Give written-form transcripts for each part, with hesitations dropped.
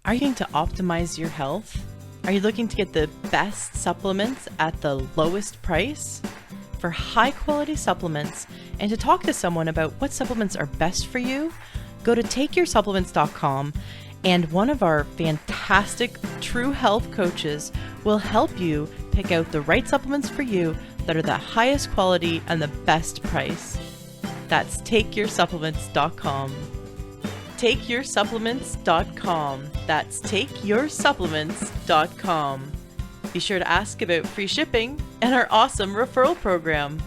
Are you looking to optimize your health? Are you looking to get the best supplements at the lowest price? For high quality supplements and to talk to someone about what supplements are best for you, go to takeyoursupplements.com and one of our fantastic True Health coaches will help you pick out the right supplements for you that are the highest quality and the best price. That's takeyoursupplements.com. takeyoursupplements.com. That's takeyoursupplements.com. Be sure to ask about free shipping and our awesome referral program.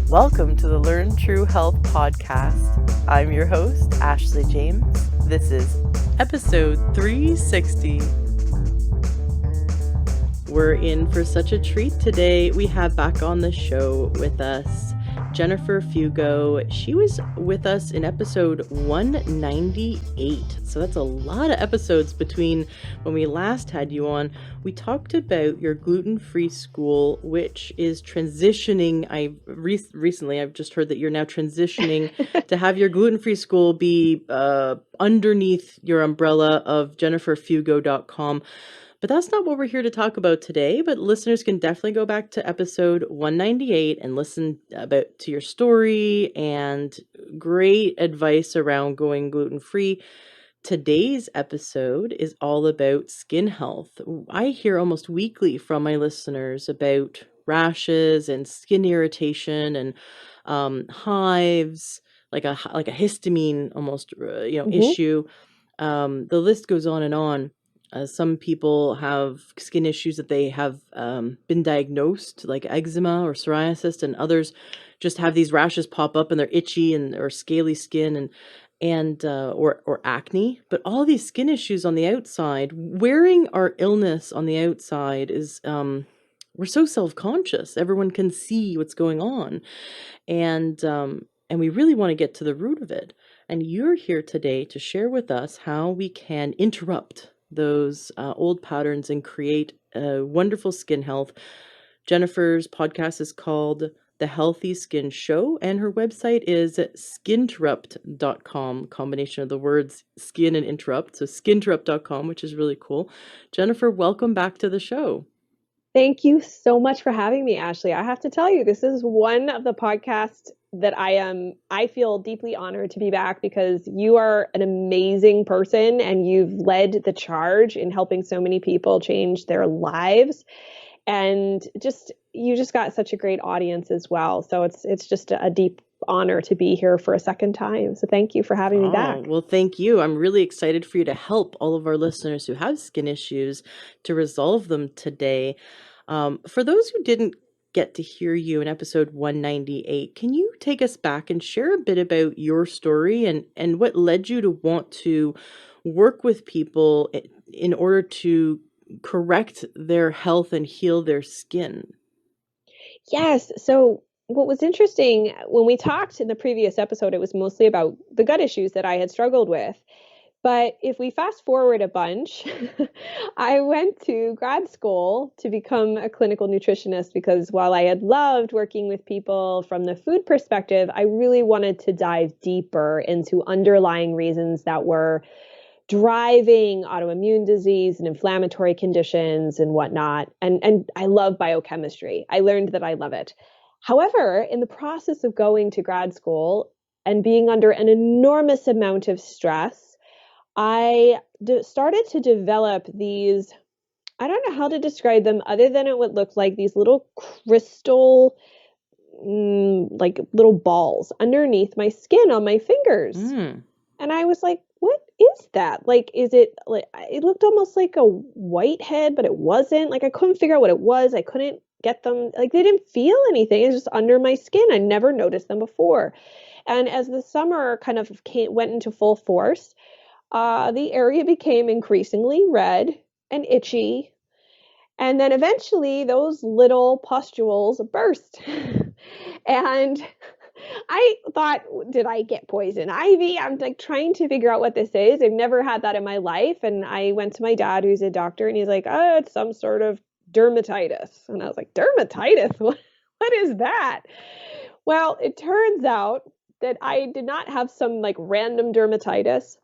Welcome to the Learn True Health podcast. I'm your host, Ashley James. This is episode 360. We're in for such a treat today. We have back on the show with us Jennifer Fugo. She was with us in episode 198. So that's a lot of episodes between when we last had you on. We talked about your gluten-free school, which is transitioning. Recently I've just heard that you're now transitioning to have your gluten-free school be underneath your umbrella of jenniferfugo.com. But that's not what we're here to talk about today, but listeners can definitely go back to episode 198 and listen to your story and great advice around going gluten-free. Today's episode is all about skin health. I hear almost weekly from my listeners about rashes and skin irritation and hives, like a histamine almost issue. The list goes on and on. Some people have skin issues that they have been diagnosed, like eczema or psoriasis, and others just have these rashes pop up and they're itchy or scaly skin or acne. But all these skin issues on the outside, wearing our illness on the outside is we're so self-conscious. Everyone can see what's going on, and we really want to get to the root of it. And you're here today to share with us how we can interrupt those old patterns and create a wonderful skin health. Jennifer's podcast is called The Healthy Skin Show, and her website is skinterrupt.com, combination of the words skin and interrupt, so skinterrupt.com, which is really cool. Jennifer, welcome back to the show. Thank you so much for having me, Ashley. I have to tell you, this is one of the podcasts that I feel deeply honored to be back because you are an amazing person and you've led the charge in helping so many people change their lives. And you just got such a great audience as well. So it's just a deep honor to be here for a second time. So thank you for having me back. Well, thank you. I'm really excited for you to help all of our listeners who have skin issues to resolve them today. For those who didn't get to hear you in episode 198, can you take us back and share a bit about your story and what led you to want to work with people in order to correct their health and heal their skin? Yes. So what was interesting when we talked in the previous episode, it was mostly about the gut issues that I had struggled with. But if we fast forward a bunch, I went to grad school to become a clinical nutritionist because while I had loved working with people from the food perspective, I really wanted to dive deeper into underlying reasons that were driving autoimmune disease and inflammatory conditions and whatnot. And I love biochemistry. I learned that I love it. However, in the process of going to grad school and being under an enormous amount of stress, I started to develop these, I don't know how to describe them other than it would look like these little crystal, like little balls underneath my skin on my fingers. And I was like, what is that? Like, it looked almost like a whitehead, but it wasn't. Like, I couldn't figure out what it was. I couldn't get them. Like, they didn't feel anything. It was just under my skin. I never noticed them before. And as the summer kind of went into full force, the area became increasingly red and itchy. And then eventually those little pustules burst. And I thought, did I get poison ivy? I'm like trying to figure out what this is. I've never had that in my life. And I went to my dad, who's a doctor, and he's like, oh, it's some sort of dermatitis. And I was like, dermatitis? What is that? Well, it turns out that I did not have some like random dermatitis.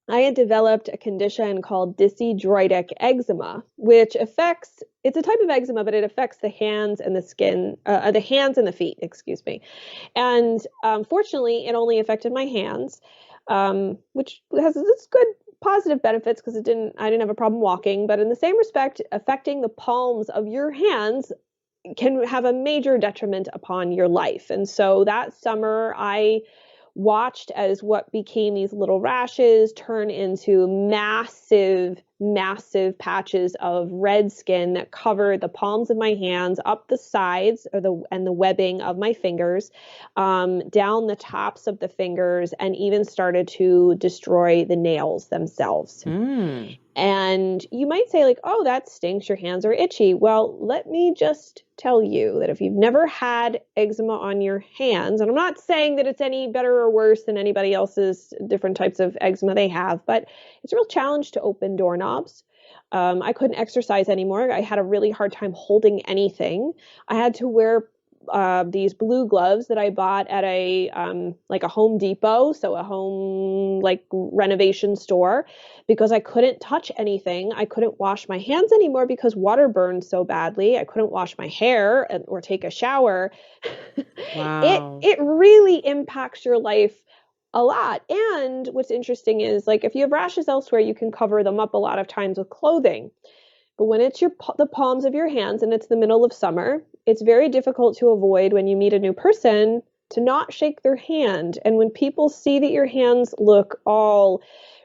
I had developed a condition called dyshidrotic eczema, which affects, it's a type of eczema, but it affects the hands and the skin, the hands and the feet, excuse me. And fortunately, it only affected my hands, which has its good positive benefits because I didn't have a problem walking. But in the same respect, affecting the palms of your hands can have a major detriment upon your life. And so that summer, I watched as what became these little rashes turn into massive, massive patches of red skin that covered the palms of my hands, up the sides or the webbing of my fingers, down the tops of the fingers, and even started to destroy the nails themselves. Mm. And you might say, like, oh, that stinks, your hands are itchy. Well, let me just tell you that if you've never had eczema on your hands, and I'm not saying that it's any better or worse than anybody else's different types of eczema they have, but it's a real challenge to open doorknobs. I couldn't exercise anymore. I had a really hard time holding anything. I had to wear these blue gloves that I bought at a like a Home Depot, so a home like renovation store, because I couldn't touch anything. I couldn't wash my hands anymore because water burned so badly. I couldn't wash my hair or take a shower. Wow. It really impacts your life a lot. And what's interesting is, like, if you have rashes elsewhere, you can cover them up a lot of times with clothing. But when it's the palms of your hands and it's the middle of summer, it's very difficult to avoid when you meet a new person to not shake their hand. And when people see that your hands look all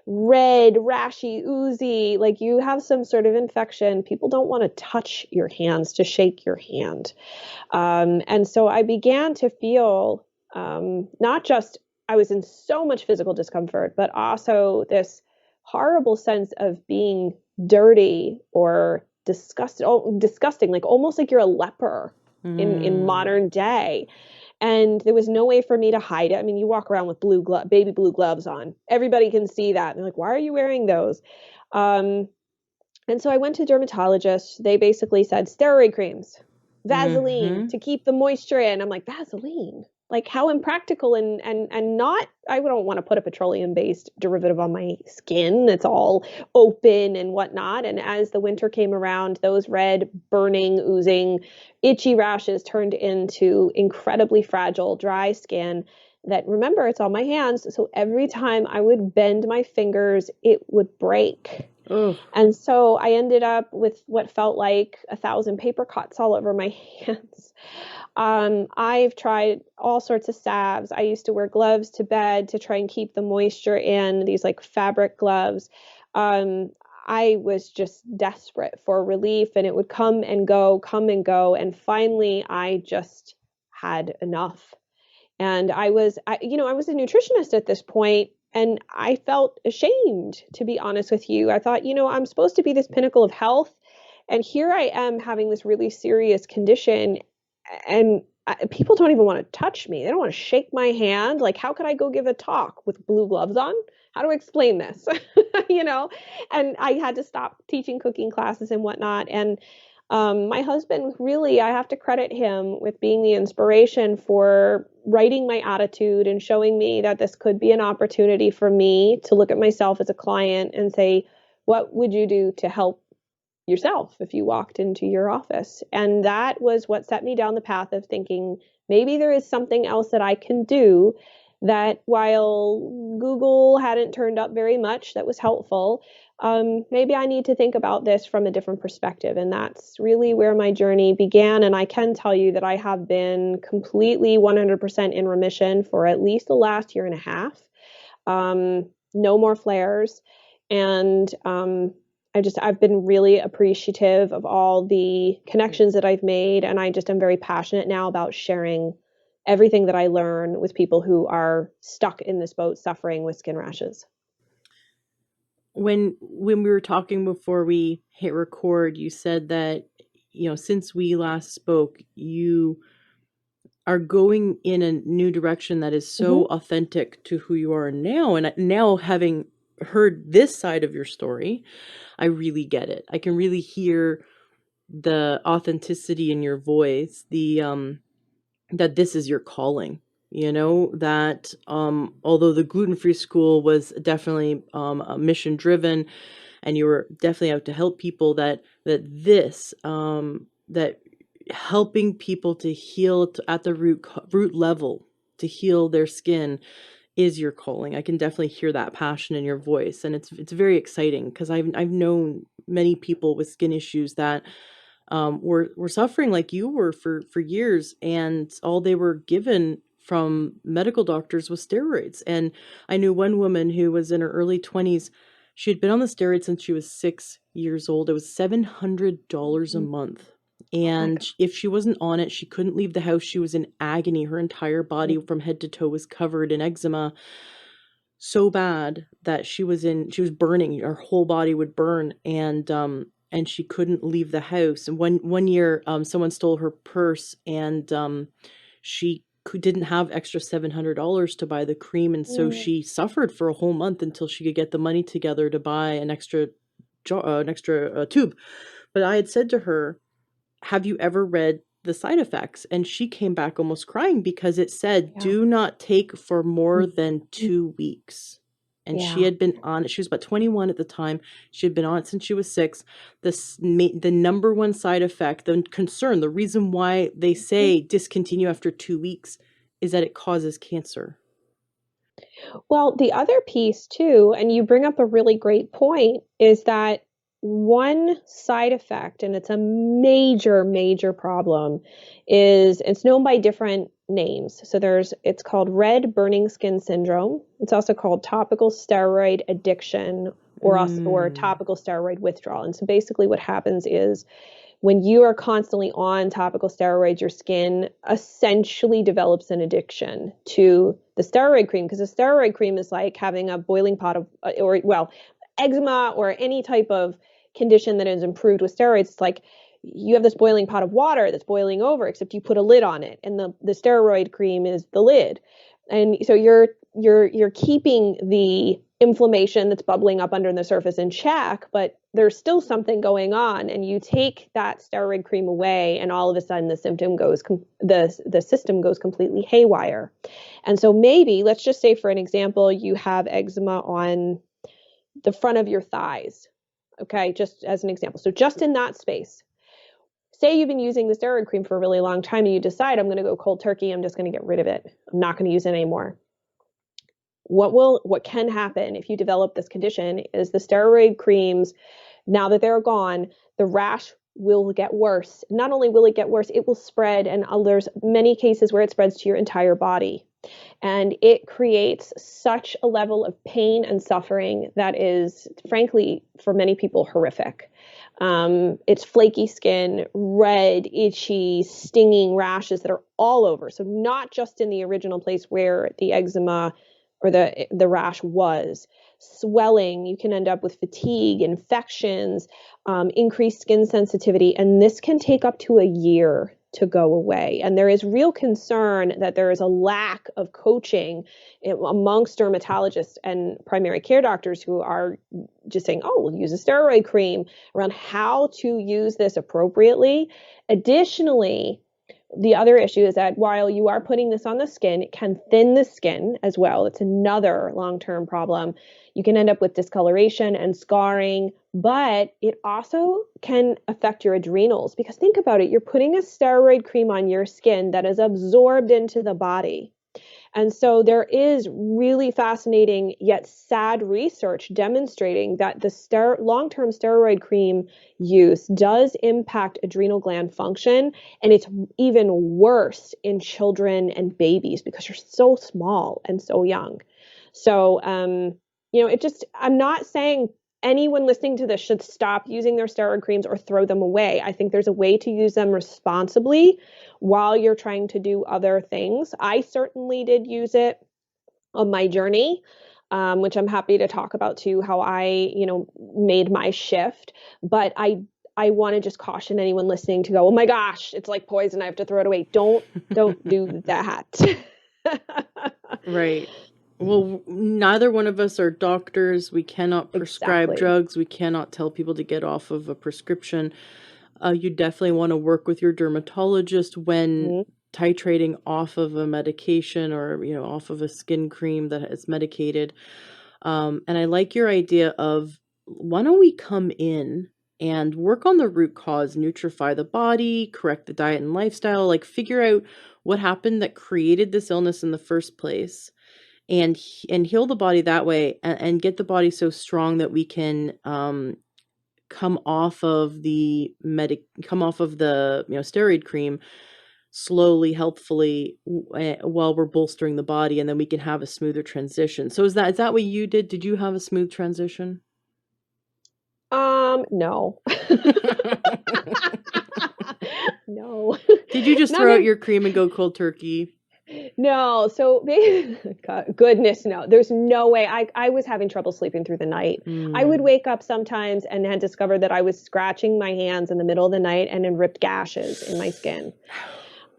red, rashy, oozy, like you have some sort of infection, people don't want to touch your hands to shake your hand. And so I began to feel not just I was in so much physical discomfort, but also this horrible sense of being dirty or disgusting, like almost like you're a leper in Mm. modern day. And there was no way for me to hide it. I mean, you walk around with baby blue gloves on. Everybody can see that. And they're like, why are you wearing those? Um, and so I went to dermatologist. They basically said steroid creams, Vaseline Mm-hmm. to keep the moisture in. I'm like, Vaseline? Like, how impractical, and not, I don't want to put a petroleum based derivative on my skin. It's all open and whatnot. And as the winter came around, those red, burning, oozing, itchy rashes turned into incredibly fragile, dry skin that, remember, it's on my hands. So every time I would bend my fingers, it would break. Oh. And so I ended up with what felt like 1,000 paper cuts all over my hands. I've tried all sorts of salves. I used to wear gloves to bed to try and keep the moisture in, these like fabric gloves. Um, I was just desperate for relief, and it would come and go, come and go. And finally, I just had enough. And I was a nutritionist at this point, and I felt ashamed, to be honest with you. I thought, I'm supposed to be this pinnacle of health, and here I am having this really serious condition, and people don't even want to touch me. They don't want to shake my hand. Like, how could I go give a talk with blue gloves on? How do I explain this? you know? And I had to stop teaching cooking classes and whatnot. And my husband, really, I have to credit him with being the inspiration for writing my attitude and showing me that this could be an opportunity for me to look at myself as a client and say, what would you do to help yourself if you walked into your office? And that was what set me down the path of thinking, maybe there is something else that I can do, that while Google hadn't turned up very much that was helpful, maybe I need to think about this from a different perspective. And that's really where my journey began. And I can tell you that I have been completely 100% in remission for at least the last year and a half. No more flares. And I've been really appreciative of all the connections that I've made. And I just am very passionate now about sharing everything that I learn with people who are stuck in this boat suffering with skin rashes. When we were talking before we hit record, you said that, since we last spoke, you are going in a new direction that is so Mm-hmm. authentic to who you are now. And now, having heard this side of your story, I really get it. I can really hear the authenticity in your voice, the that this is your calling. that although the gluten-free school was definitely mission driven, and you were definitely out to help people, that helping people to heal at the root level, to heal their skin, is your calling. I can definitely hear that passion in your voice, and it's very exciting because I've known many people with skin issues that were suffering like you were for years, and all they were given from medical doctors was steroids. And I knew one woman who was in her early 20s. She had been on the steroids since she was 6 years old. It was $700 a Mhm. month. Oh my And God. if she wasn't on it, she couldn't leave the house. She was in agony. Her entire body from head to toe was covered in eczema, so bad that she was burning. Her whole body would burn, and she couldn't leave the house. And one year, someone stole her purse, and she didn't have extra $700 to buy the cream, and so Mm. she suffered for a whole month until she could get the money together to buy an extra tube. But I had said to her, have you ever read the side effects? And she came back almost crying because it said, Yeah. do not take for more than Mhm. 2 weeks. And she Yeah. had been on it. She was about 21 at the time. She had been on it since she was 6. The number one side effect, the concern, the reason why they Mhm. say discontinue after 2 weeks is that it causes cancer. Well, the other piece too, and you bring up a really great point, is that one side effect, and it's a major, major problem, is it's known by different names. So it's called red burning skin syndrome. It's also called topical steroid addiction or Mm. topical steroid withdrawal. And so basically what happens is when you are constantly on topical steroids, your skin essentially develops an addiction to the steroid cream, because the steroid cream is like having a boiling pot of, or well, eczema or any type of condition that is improved with steroids. It's like you have this boiling pot of water that's boiling over, except you put a lid on it, and the steroid cream is the lid. And so you're keeping the inflammation that's bubbling up under the surface in check, but there's still something going on. And you take that steroid cream away, and all of a sudden the system goes completely haywire. And so maybe, let's just say for an example, you have eczema on the front of your thighs. Okay, just as an example. So just in that space, say you've been using the steroid cream for a really long time and you decide, I'm going to go cold turkey, I'm just going to get rid of it, I'm not going to use it anymore. What can happen if you develop this condition is the steroid creams, now that they're gone, the rash will get worse. Not only will it get worse, it will spread, and there's many cases where it spreads to your entire body. And it creates such a level of pain and suffering that is, frankly, for many people, horrific. It's flaky skin, red, itchy, stinging rashes that are all over. So not just in the original place where the eczema or the rash was. Swelling, you can end up with fatigue, infections, increased skin sensitivity, and this can take up to a year to go away. And there is real concern that there is a lack of coaching amongst dermatologists and primary care doctors who are just saying, oh, we'll use a steroid cream, around how to use this appropriately. Additionally, the other issue is that while you are putting this on the skin, it can thin the skin as well. It's another long-term problem. You can end up with discoloration and scarring, but it also can affect your adrenals, because think about it. You're putting a steroid cream on your skin that is absorbed into the body. And so there is really fascinating yet sad research demonstrating that the long-term steroid cream use does impact adrenal gland function, and it's even worse in children and babies because you're so small and so young. So, I'm not saying anyone listening to this should stop using their steroid creams or throw them away. I think there's a way to use them responsibly while you're trying to do other things. I certainly did use it on my journey, which I'm happy to talk about too, how I, made my shift. But I want to just caution anyone listening to go, oh my gosh, it's like poison, I have to throw it away. Don't do that. Right. Well, neither one of us are doctors. We cannot prescribe Exactly. drugs. We cannot tell people to get off of a prescription. You definitely want to work with your dermatologist when Mhm. titrating off of a medication or, off of a skin cream that is medicated. And I like your idea of, why don't we come in and work on the root cause, nutrify the body, correct the diet and lifestyle, like figure out what happened that created this illness in the first place, and heal the body that way, and get the body so strong that we can come off of the steroid cream slowly, healthfully, while we're bolstering the body, and then we can have a smoother transition. So is that what you did? Did you have a smooth transition? No. No. Did you just Not throw out in, your cream and go cold turkey? no. So God, goodness, no. There's no way. I was having trouble sleeping through the night. I would Mm. wake up sometimes and had discovered that I was scratching my hands in the middle of the night and in ripped gashes in my skin.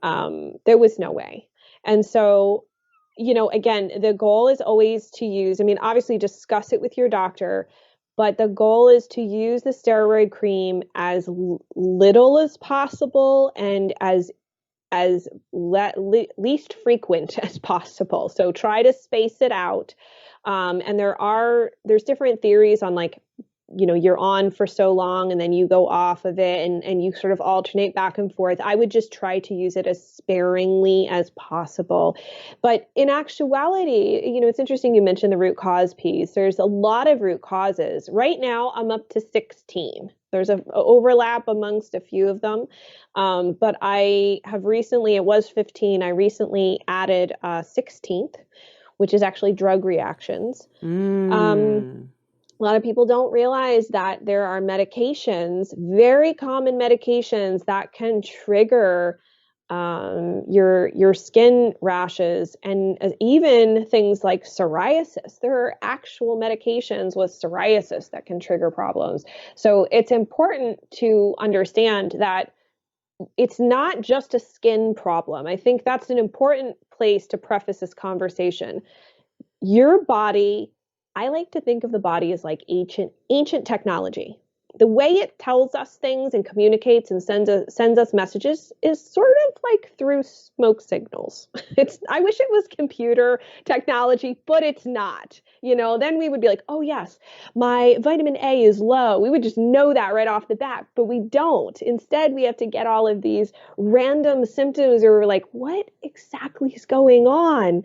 There was no way. And so, again, the goal is always to use, I mean, obviously discuss it with your doctor, but the goal is to use the steroid cream as little as possible and least frequent as possible. So try to space it out. And there's different theories on, like, you're on for so long and then you go off of it, and you sort of alternate back and forth. I would just try to use it as sparingly as possible. But in actuality, it's interesting you mentioned the root cause piece. There's a lot of root causes. Right now, I'm up to 16. There's a overlap amongst a few of them. But I have recently, it was 15. I recently added 16th, which is actually drug reactions. Um, Mm. a lot of people don't realize that there are medications, very common medications, that can trigger your skin rashes, and even things like psoriasis. There are actual medications with psoriasis that can trigger problems. So it's important to understand that it's not just a skin problem. I think that's an important place to preface this conversation. Your body, I like to think of the body as like ancient technology. The way it tells us things and communicates and sends us messages is sort of like through smoke signals. I wish it was computer technology, but it's not. Then we would be like, "Oh yes, my vitamin A is low." We would just know that right off the bat, but we don't. Instead, we have to get all of these random symptoms, or we're like, "What exactly is going on?"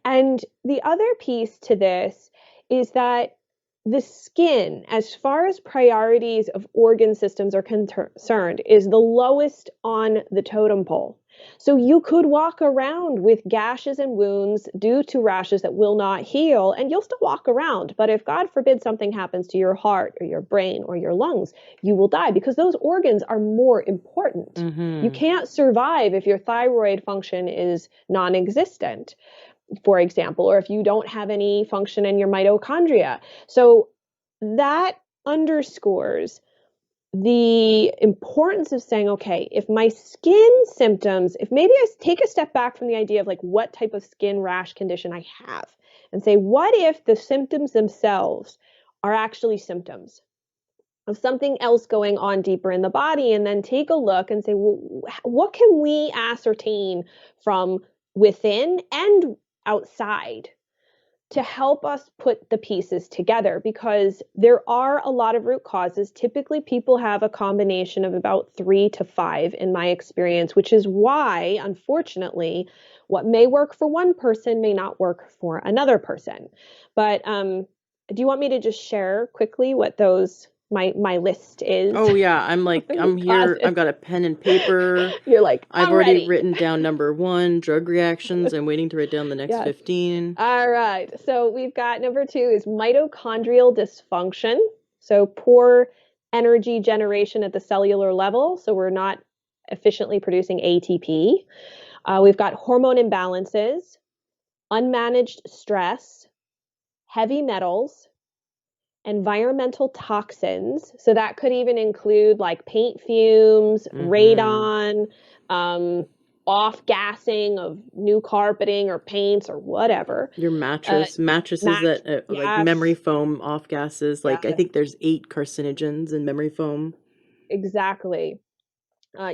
And the other piece to this is that the skin, as far as priorities of organ systems are concerned, is the lowest on the totem pole. So you could walk around with gashes and wounds due to rashes that will not heal, and you'll still walk around. But if, God forbid, something happens to your heart or your brain or your lungs, you will die, because those organs are more important. You Mm-hmm. can't survive if your thyroid function is non-existent, for example, or if you don't have any function in your mitochondria. So that underscores the importance of saying, okay, if my skin symptoms, if maybe I take a step back from the idea of like what type of skin rash condition I have, and say, what if the symptoms themselves are actually symptoms of something else going on deeper in the body? And then take a look and say, well, what can we ascertain from within and outside to help us put the pieces together? Because there are a lot of root causes. Typically, people have a combination of about 3 to 5 in my experience, which is why, unfortunately, what may work for one person may not work for another person. But do you want me to just share quickly what those my list is? Oh yeah, I'm like, I'm Root here. causes. I've got a pen and paper. You're like, I've I'm already ready. written down number one, drug reactions. I'm waiting to write down the next Yes. 15. All right. So we've got number 2 is mitochondrial dysfunction. So poor energy generation at the cellular level. So we're not efficiently producing ATP. We've got hormone imbalances, unmanaged stress, heavy metals, environmental toxins. So that could even include like paint fumes, Mm-hmm. radon, um, off gassing of new carpeting or paints or whatever. Your Uh, mattresses match, that like memory yes, foam off gases. Like I yes, think there's 8 carcinogens in memory foam. exactly.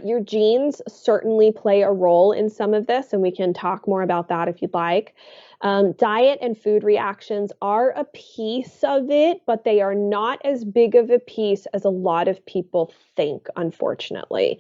Your genes certainly play a role in some of this, and we can talk more about that if you'd like. Diet and food reactions are a piece of it, but they are not as big of a piece as a lot of people think, unfortunately.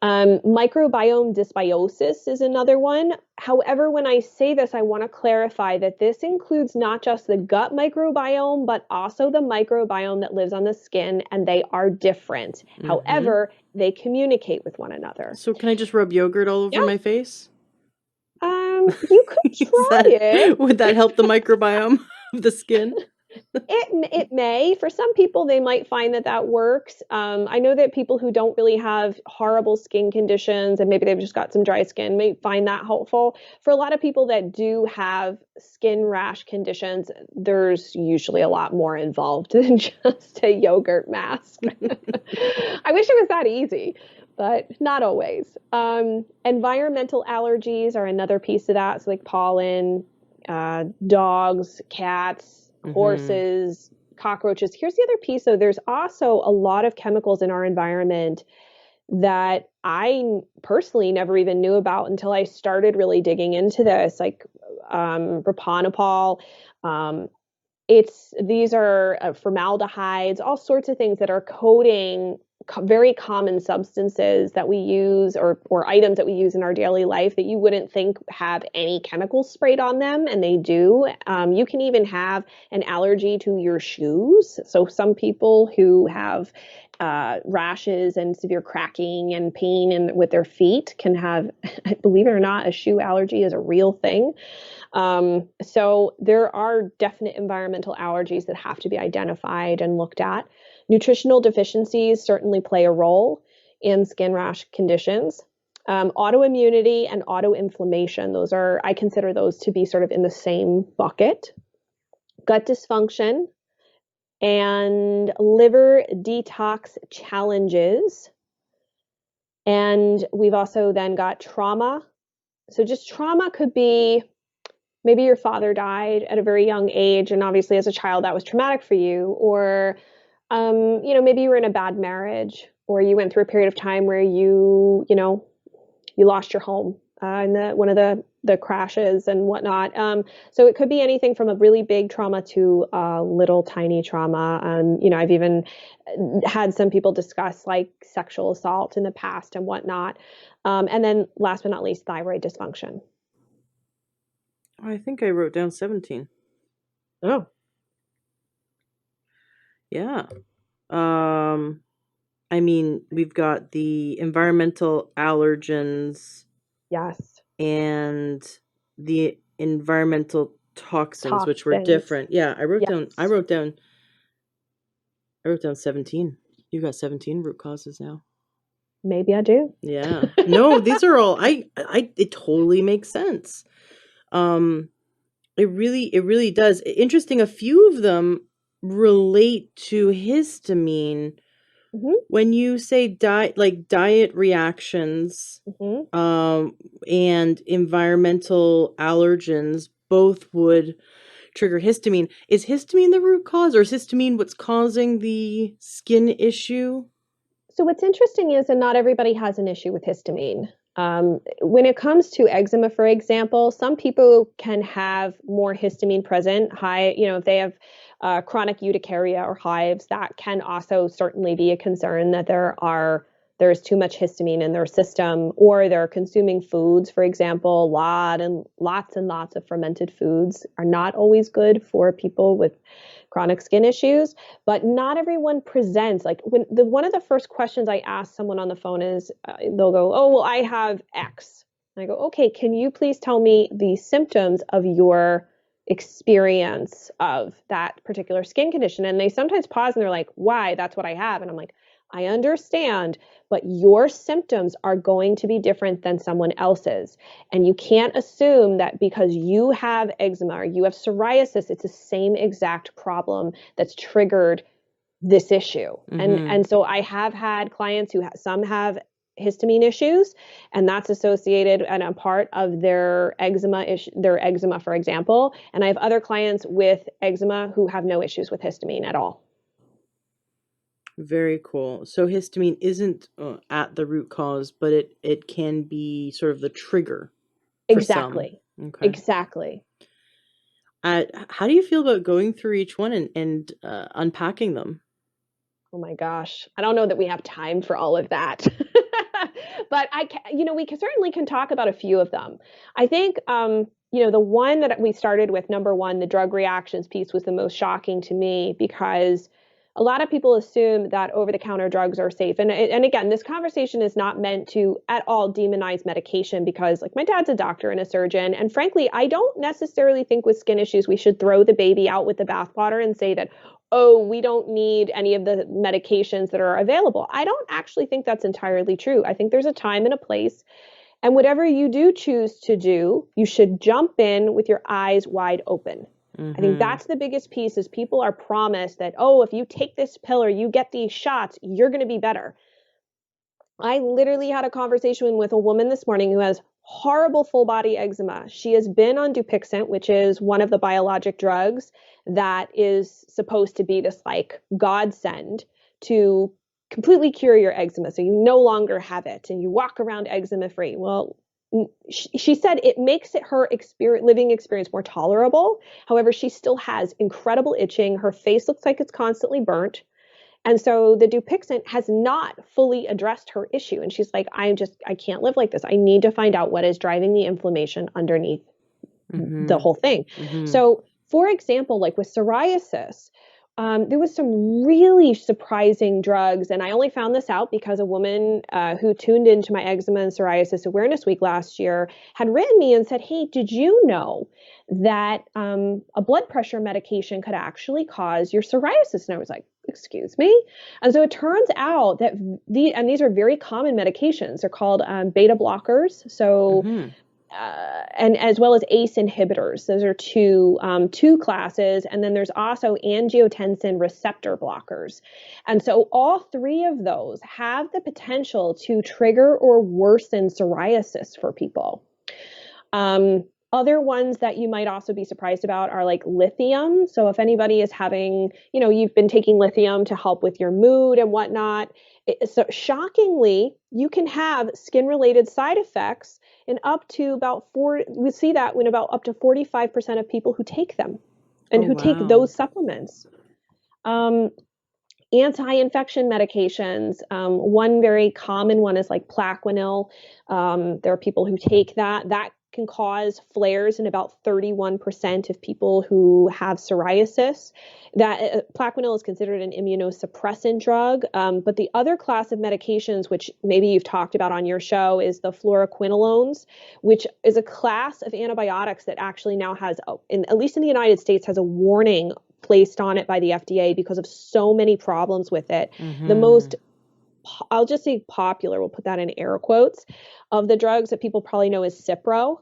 Microbiome dysbiosis is another one. However, when I say this, I want to clarify that this includes not just the gut microbiome, but also the microbiome that lives on the skin, and they are different. Mm-hmm. However, they communicate with one another. So can I just rub yogurt all over Yeah, my face? you could Is try it. would that help the microbiome of the skin? It may. For some people, they might find that that works. I know that people who don't really have horrible skin conditions and maybe they've just got some dry skin may find that helpful. For a lot of people that do have skin rash conditions, there's usually a lot more involved than just a yogurt mask. I wish it was that easy, but not always. Environmental allergies are another piece of that. So like pollen, dogs, cats, Mm-hmm. horses, cockroaches. Here's the other piece. So there's also a lot of chemicals in our environment that I personally never even knew about until I started really digging into this, like propanol. Um, these are formaldehydes, all sorts of things that are coating very common substances that we use or items that we use in our daily life that you wouldn't think have any chemicals sprayed on them, and they do. You can even have an allergy to your shoes. So some people who have rashes and severe cracking and pain with their feet can have, believe it or not, a shoe allergy is a real thing. So there are definite environmental allergies that have to be identified and looked at. Nutritional deficiencies certainly play a role in skin rash conditions. Autoimmunity and autoinflammation, I consider those to be sort of in the same bucket. Gut dysfunction and liver detox challenges. And we've also then got trauma. So just trauma could be maybe your father died at a very young age, and obviously as a child that was traumatic for you, or maybe you were in a bad marriage, or you went through a period of time where you lost your home in one of the crashes and whatnot. So it could be anything from a really big trauma to a little tiny trauma. I've even had some people discuss like sexual assault in the past and whatnot. And then last but not least, thyroid dysfunction. I think I wrote down 17. Oh, Yeah. Um, I mean, we've got the environmental allergens yes. and the environmental toxins, which were Toxins. different. Yeah, I wrote down. Yes. I wrote down 17. You got 17 root causes now. Maybe I do. Yeah. No, these are all. It totally makes sense. Um, it really does. Interesting. A few of them relate to histamine. Hmm. When you say diet reactions, Hmm. um, and environmental allergens, both would trigger histamine. Is histamine the root cause, or is histamine what's causing the skin issue? So what's interesting is that not everybody has an issue with histamine. When it comes to eczema, for example, some people can have more histamine present. If they have chronic urticaria or hives, that can also certainly be a concern that there's too much histamine in their system, or they're consuming foods, for example, lots and lots of fermented foods are not always good for people with chronic skin issues, but not everyone presents like one of the first questions I ask someone on the phone is they'll go, "Oh, well, I have X." And I go, "Okay, can you please tell me the symptoms of your experience of that particular skin condition?" And they sometimes pause and they're like, "Why? That's what I have." And I'm like, "I understand, but your symptoms are going to be different than someone else's. And you can't assume that because you have eczema or you have psoriasis, it's the same exact problem that's triggered this issue." And Mm-hmm. and so I have had clients who some have histamine issues, and that's associated and a part of their eczema, for example. And I have other clients with eczema who have no issues with histamine at all. Very cool. So histamine isn't at the root cause, but it can be sort of the trigger for some. Exactly. Okay. Exactly. How do you feel about going through each one and unpacking them? Oh my gosh. I don't know that we have time for all of that. But we can certainly can talk about a few of them. I think, the one that we started with, number one, the drug reactions piece was the most shocking to me because a lot of people assume that over-the-counter drugs are safe. And again, this conversation is not meant to at all demonize medication because, like, my dad's a doctor and a surgeon. And frankly, I don't necessarily think with skin issues we should throw the baby out with the bathwater and say that, oh, we don't need any of the medications that are available. I don't actually think that's entirely true. I think there's a time and a place. And whatever you do choose to do, you should jump in with your eyes wide open. I think Mm-hmm. that's the biggest piece is people are promised that, oh, if you take this pill or you get these shots, you're going to be better. I literally had a conversation with a woman this morning who has horrible full body eczema. She has been on Dupixent, which is one of the biologic drugs that is supposed to be this like godsend to completely cure your eczema. So you no longer have it and you walk around eczema free. Well, she said it makes her living experience more tolerable. However, she still has incredible itching. Her face looks like it's constantly burnt. And so the Dupixent has not fully addressed her issue. And she's like, I can't live like this. I need to find out what is driving the inflammation underneath the Mm-hmm. whole thing. Mm-hmm. So, for example, like with psoriasis, there was some really surprising drugs, and I only found this out because a woman who tuned into my Eczema and Psoriasis Awareness Week last year had written me and said, "Hey, did you know that a blood pressure medication could actually cause your psoriasis?" And I was like, "Excuse me?" And so it turns out that these are very common medications. They're called beta blockers. So Mm-hmm. and as well as ACE inhibitors. Those are two classes, and then there's also angiotensin receptor blockers. And so all three of those have the potential to trigger or worsen psoriasis for people. Um, Other ones that you might also be surprised about are like lithium. So if anybody is having, you've been taking lithium to help with your mood and whatnot. So shockingly, you can have skin-related side effects in up to about we see that when about up to 45% of people who take them and Oh, who take wow. those supplements. Um, Anti-infection medications. One very common one is like Plaquenil. There are people who take that. That can cause flares in about 31% of people who have psoriasis. That Plaquenil is considered an immunosuppressant drug. But the other class of medications, which maybe you've talked about on your show, is the fluoroquinolones, which is a class of antibiotics that actually now has, at least in the United States, has a warning placed on it by the FDA because of so many problems with it. The Mm-hmm. most, I'll just say popular, we'll put that in air quotes, of the drugs that people probably know is Cipro.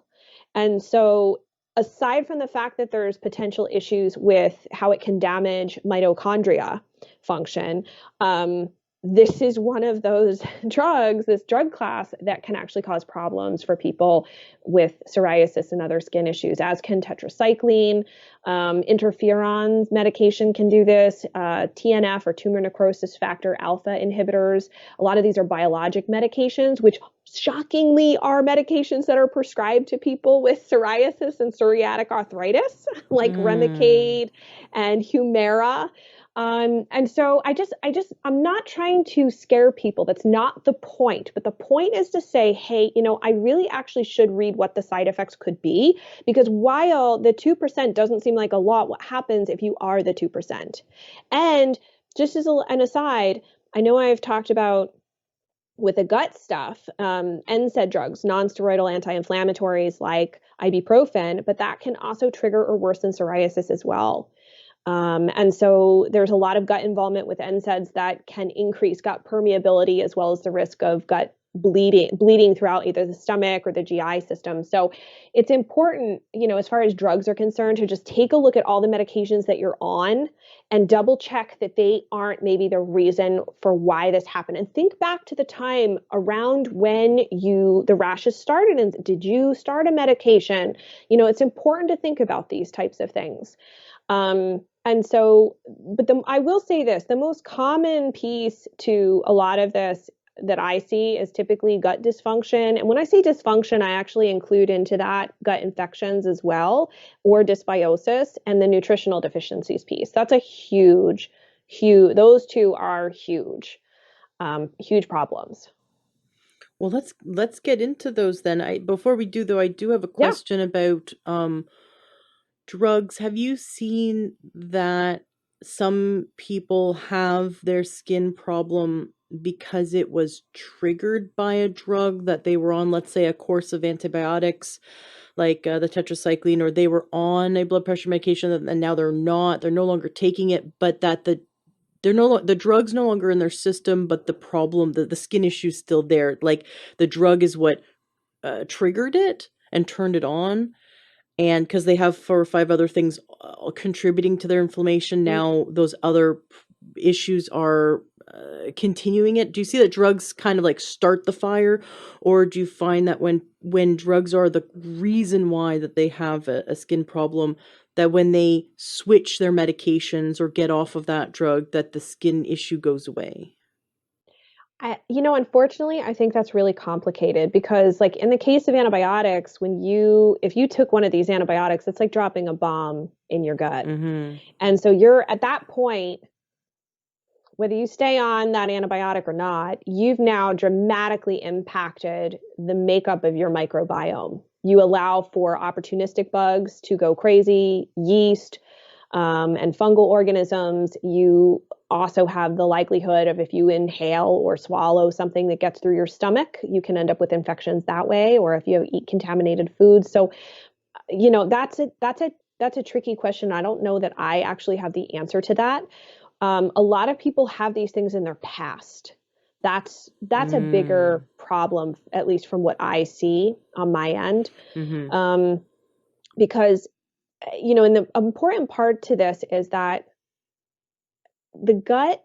And so aside from the fact that there's potential issues with how it can damage mitochondria function, this is one of those drugs, this drug class that can actually cause problems for people with psoriasis and other skin issues, as can tetracycline. Interferon medication can do this. TNF or tumor necrosis factor alpha inhibitors. A lot of these are biologic medications, which shockingly are medications that are prescribed to people with psoriasis and psoriatic arthritis, like Mm. Remicade and Humira. And so I'm not trying to scare people. That's not the point. But the point is to say, hey, I really actually should read what the side effects could be, because while the 2% doesn't seem like a lot, what happens if you are the 2%? And just as an aside, I know I've talked about with the gut stuff, NSAID drugs, nonsteroidal anti-inflammatories like ibuprofen, but that can also trigger or worsen psoriasis as well. And so there's a lot of gut involvement with NSAIDs that can increase gut permeability as well as the risk of gut bleeding throughout either the stomach or the GI system. So it's important, as far as drugs are concerned, to just take a look at all the medications that you're on and double check that they aren't maybe the reason for why this happened. And think back to the time around when the rashes started, and did you start a medication? It's important to think about these types of things. And so, but I will say this, the most common piece to a lot of this that I see is typically gut dysfunction. And when I say dysfunction, I actually include into that gut infections as well, or dysbiosis and the nutritional deficiencies piece. That's a huge, those two are huge problems. Well, let's get into those then. I before we do though, I do have a Yeah. question about drugs. Have you seen that some people have their skin problem because it was triggered by a drug that they were on, let's say a course of antibiotics like the tetracycline, or they were on a blood pressure medication and now they're no longer taking it, but that the drug's no longer in their system, but the problem, the skin issue's still there. Like the drug is what triggered it and turned it on, and because they have four or five other things contributing to their inflammation, now those other issues are continuing it. Do you see that drugs kind of like start the fire, or do you find that when drugs are the reason why that they have a skin problem, that when they switch their medications or get off of that drug, that the skin issue goes away? Unfortunately, I think that's really complicated because, like in the case of antibiotics, if you took one of these antibiotics, it's like dropping a bomb in your gut. Mm-hmm. And so you're at that point, whether you stay on that antibiotic or not, you've now dramatically impacted the makeup of your microbiome. You allow for opportunistic bugs to go crazy, yeast, and fungal organisms. You also have the likelihood of, if you inhale or swallow something that gets through your stomach, you can end up with infections that way, or if you eat contaminated foods. So, that's a tricky question. I don't know that I actually have the answer to that. A lot of people have these things in their past. That's a Mm. bigger problem, at least from what I see on my end, Mm-hmm. um, because and the important part to this is that the gut.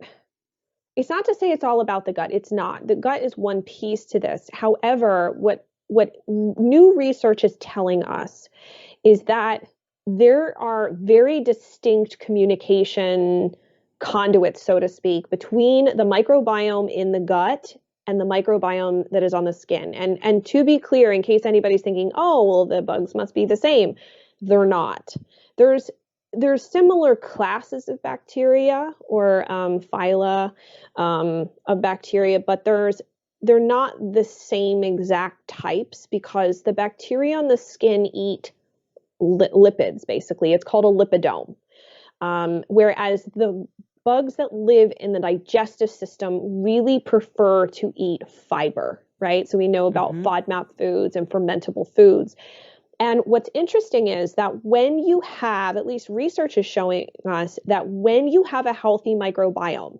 It's not to say it's all about the gut. It's not. The gut is one piece to this. However, what new research is telling us is that there are very distinct communication conduits, so to speak, between the microbiome in the gut and the microbiome that is on the skin. And to be clear, in case anybody's thinking, oh, well, the bugs must be the same, they're not. There's there's similar classes of bacteria or phyla of bacteria, but they're not the same exact types because the bacteria on the skin eat lipids, basically. It's called a lipidome. Whereas the bugs that live in the digestive system really prefer to eat fiber, right? So we know about Mm-hmm. FODMAP foods and fermentable foods. And what's interesting is that when you have, at least research is showing us that when you have a healthy microbiome,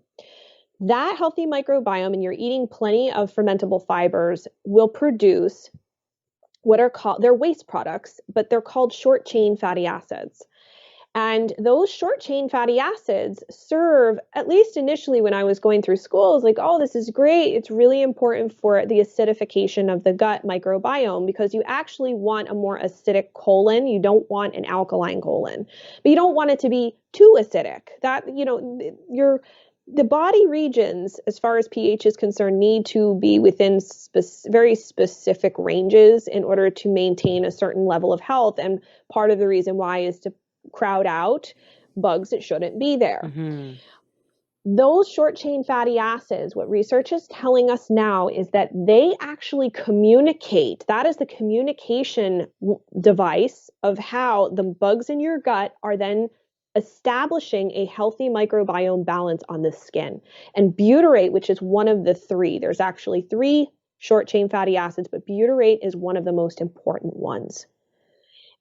that healthy microbiome and you're eating plenty of fermentable fibers will produce what are called, they're waste products, but they're called short chain fatty acids. And those short chain fatty acids serve, at least initially when I was going through school, I was like, oh, this is great. It's really important for the acidification of the gut microbiome because you actually want a more acidic colon. You don't want an alkaline colon, but you don't want it to be too acidic. The body regions, as far as pH is concerned, need to be within very specific ranges in order to maintain a certain level of health. And part of the reason why is to crowd out bugs that shouldn't be there. Mm-hmm. Those short chain fatty acids, what research is telling us now is that they actually communicate. That is the communication device of how the bugs in your gut are then establishing a healthy microbiome balance on the skin. And butyrate, which is one of the three, there's actually three short chain fatty acids, but butyrate is one of the most important ones.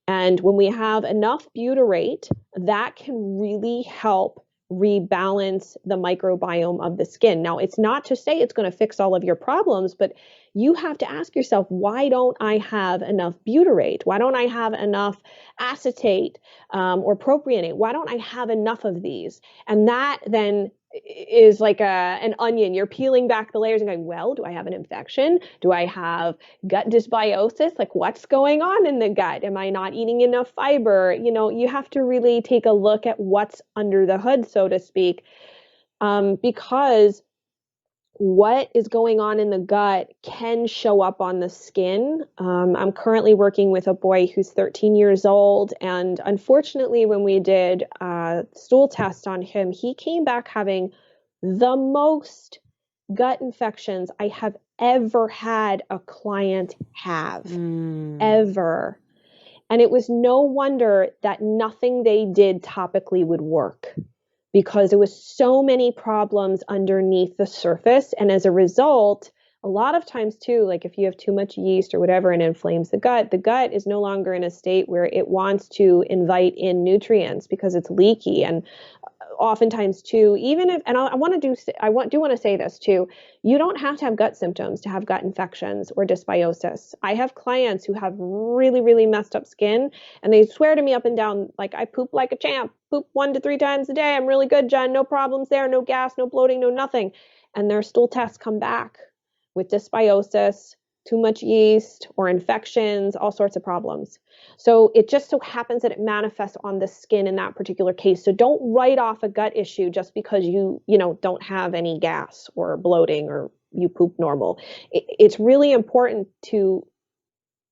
And when we have enough butyrate, that can really help rebalance the microbiome of the skin. Now, it's not to say it's going to fix all of your problems, but you have to ask yourself, why don't I have enough butyrate? Why don't I have enough acetate or propionate? Why don't I have enough of these? And that then is like an onion. You're peeling back the layers and going, well, do I have an infection? Do I have gut dysbiosis? Like, what's going on in the gut? Am I not eating enough fiber? You have to really take a look at what's under the hood, so to speak, because what is going on in the gut can show up on the skin. I'm currently working with a boy who's 13 years old, and unfortunately, when we did a stool test on him, he came back having the most gut infections I have ever had a client have, Mm. ever. And it was no wonder that nothing they did topically would work because there was so many problems underneath the surface. And as a result, a lot of times too, like if you have too much yeast or whatever and inflames the gut is no longer in a state where it wants to invite in nutrients because it's leaky. And oftentimes too, even if, and I want to do, do want to say this too, you don't have to have gut symptoms to have gut infections or dysbiosis. I have clients who have really, really messed up skin and they swear to me up and down, like, I poop like a champ, poop 1 to 3 times a day. I'm really good, Jen. No problems there. No gas, no bloating, no nothing. And their stool tests come back with dysbiosis, too much yeast or infections, all sorts of problems. So it just so happens that it manifests on the skin in that particular case. So don't write off a gut issue just because you don't have any gas or bloating or you poop normal. It's really important to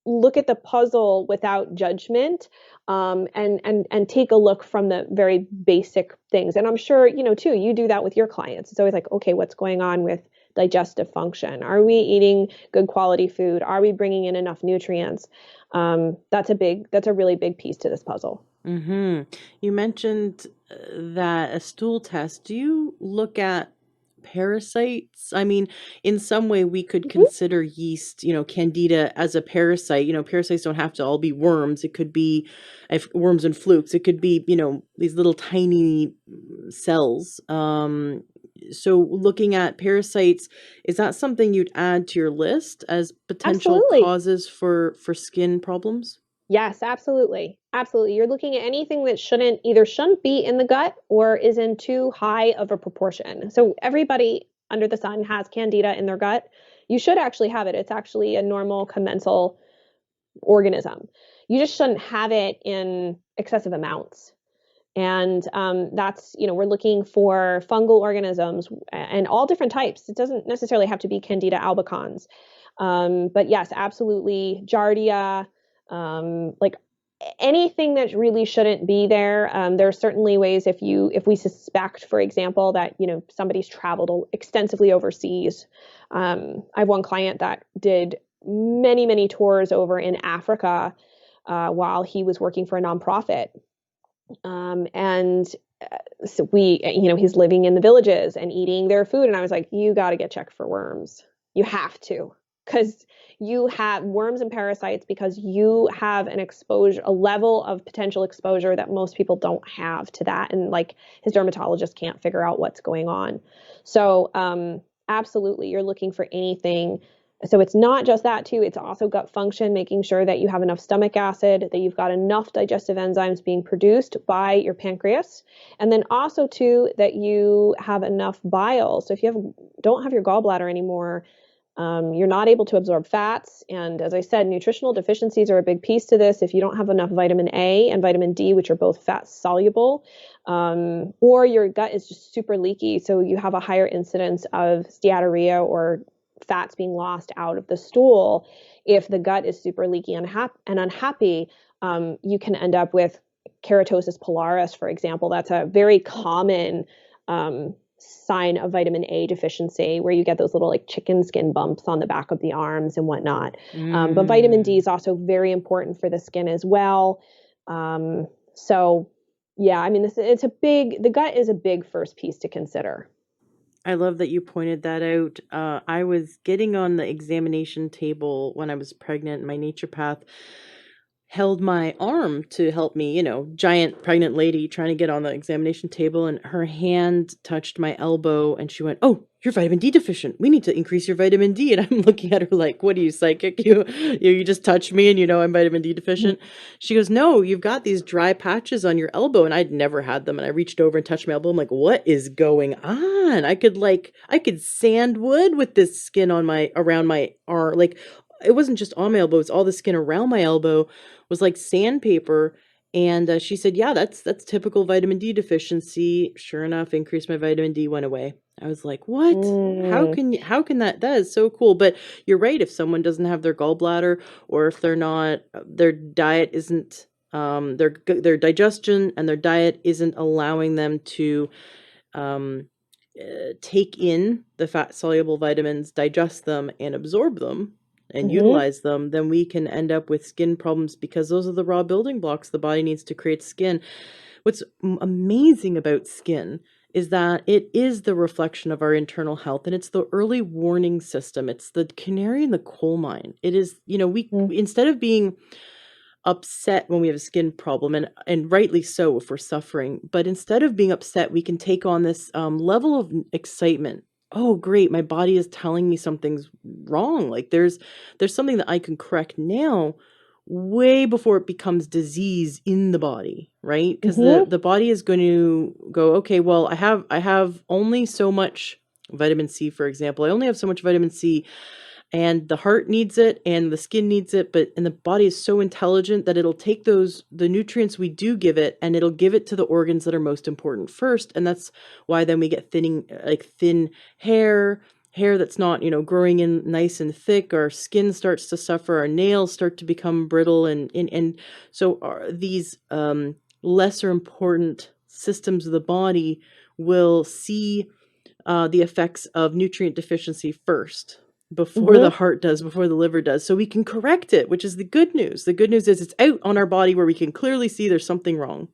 look at the puzzle without judgment, and take a look from the very basic things. And I'm sure, too, you do that with your clients. It's always like, okay, what's going on with digestive function? Are we eating good quality food? Are we bringing in enough nutrients? That's a really big piece to this puzzle. Mm-hmm. You mentioned that a stool test. Do you look at parasites? I mean, in some way, we could Mhm. consider yeast, candida as a parasite. Parasites don't have to all be worms. It could be if worms and flukes. It could be, these little tiny cells. So looking at parasites, is that something you'd add to your list as potential Absolutely. causes for skin problems? Yes, absolutely. Absolutely. You're looking at anything that shouldn't be in the gut or is in too high of a proportion. So everybody under the sun has candida in their gut. You should actually have it. It's actually a normal commensal organism. You just shouldn't have it in excessive amounts. And we're looking for fungal organisms and all different types. It doesn't necessarily have to be Candida albicans. But yes, absolutely. Giardia, like anything that really shouldn't be there. There are certainly ways if we suspect, for example, that, somebody's traveled extensively overseas. I have one client that did many, many tours over in Africa while he was working for a nonprofit. And so he's living in the villages and eating their food. And I was like, you got to get checked for worms. You have to, because you have worms and parasites because you have a level of potential exposure that most people don't have to that. And like his dermatologist can't figure out what's going on. So, absolutely, you're looking for anything. So it's not just that too, it's also gut function, making sure that you have enough stomach acid, that you've got enough digestive enzymes being produced by your pancreas, and then also too that you have enough bile. So if you don't have your gallbladder anymore, you're not able to absorb fats. And as I said, nutritional deficiencies are a big piece to this. If you don't have enough vitamin A and vitamin D, which are both fat soluble, or your gut is just super leaky, so you have a higher incidence of steatorrhea or fats being lost out of the stool. If the gut is super leaky and unhappy, you can end up with keratosis pilaris, for example. That's a very common sign of vitamin A deficiency, where you get those little like chicken skin bumps on the back of the arms and whatnot. But vitamin D Mm. is also very important for the skin as well. So yeah, I mean, the gut is a big first piece to consider. I love that you pointed that out. I was getting on the examination table when I was pregnant. My naturopath held my arm to help me, giant pregnant lady trying to get on the examination table, and her hand touched my elbow and she went, "Oh, you're vitamin D deficient. We need to increase your vitamin D." And I'm looking at her like, "What are you, psychic? You just touched me and you know I'm vitamin D deficient?" She goes, "No, you've got these dry patches on your elbow." And I'd never had them. And I reached over and touched my elbow. I'm like, "What is going on?" I could sand wood with this skin on my around my arm. Like, it wasn't just on my elbow, it's all the skin around my elbow was like sandpaper. And she said, "Yeah, that's typical vitamin D deficiency." Sure enough, increased my vitamin D, went away. I was like, "What? Mm, How can that is so cool." But you're right. If someone doesn't have their gallbladder, or if they're not, their diet isn't, their digestion and their diet isn't allowing them to um, take in the fat soluble vitamins, digest them, and absorb them and hmm utilize them, then we can end up with skin problems, because those are the raw building blocks the body needs to create skin. What's amazing about skin is that it is the reflection of our internal health, and it's the early warning system. It's the canary in the coal mine. It is, we, instead of being upset when we have a skin problem, and rightly so if we're suffering, but instead of being upset, we can take on this level of excitement. Oh, great, my body is telling me something's wrong. Like, there's something that I can correct now, way before it becomes disease in the body, right? Because the hmm the body is going to go, "Okay, well, I have only so much vitamin C, for example. I only have so much vitamin C, and the heart needs it and the skin needs it, but and the body is so intelligent that it'll take the nutrients we do give it, and it'll give it to the organs that are most important first." And that's why then we get thin hair that's not, growing in nice and thick. Our skin starts to suffer, our nails start to become brittle, and so these lesser important systems of the body will see the effects of nutrient deficiency first, before the hmm heart does, before the liver does. So we can correct it, which is the good news. The good news is it's out on our body where we can clearly see there's something wrong.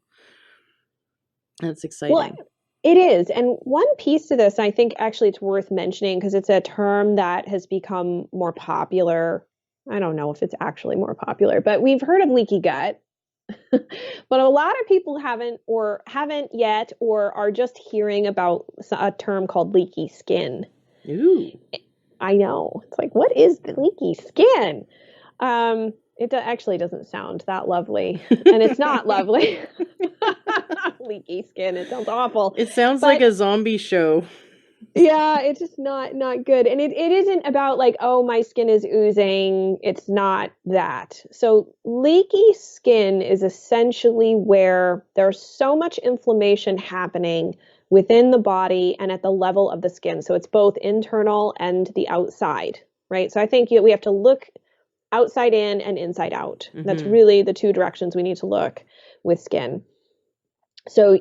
That's Well, exciting. it is. And one piece to this, I think actually it's worth mentioning because it's a term that has become more popular. I don't know if it's actually more popular, but we've heard of leaky gut. But a lot of people haven't yet or are just hearing about a term called leaky skin. Ooh. I know. It's like, what is the leaky skin? It actually doesn't sound that lovely, and it's not lovely. Leaky skin. It sounds awful. It sounds like But a zombie show. yeah, it's just not good. And it isn't about like, oh, my skin is oozing. It's not that. So leaky skin is essentially where there's so much inflammation happening within the body and at the level of the skin. So it's both internal and the outside, right? So I think we have to look outside in and inside out. That's Mm-hmm. really the two directions we need to look with skin. So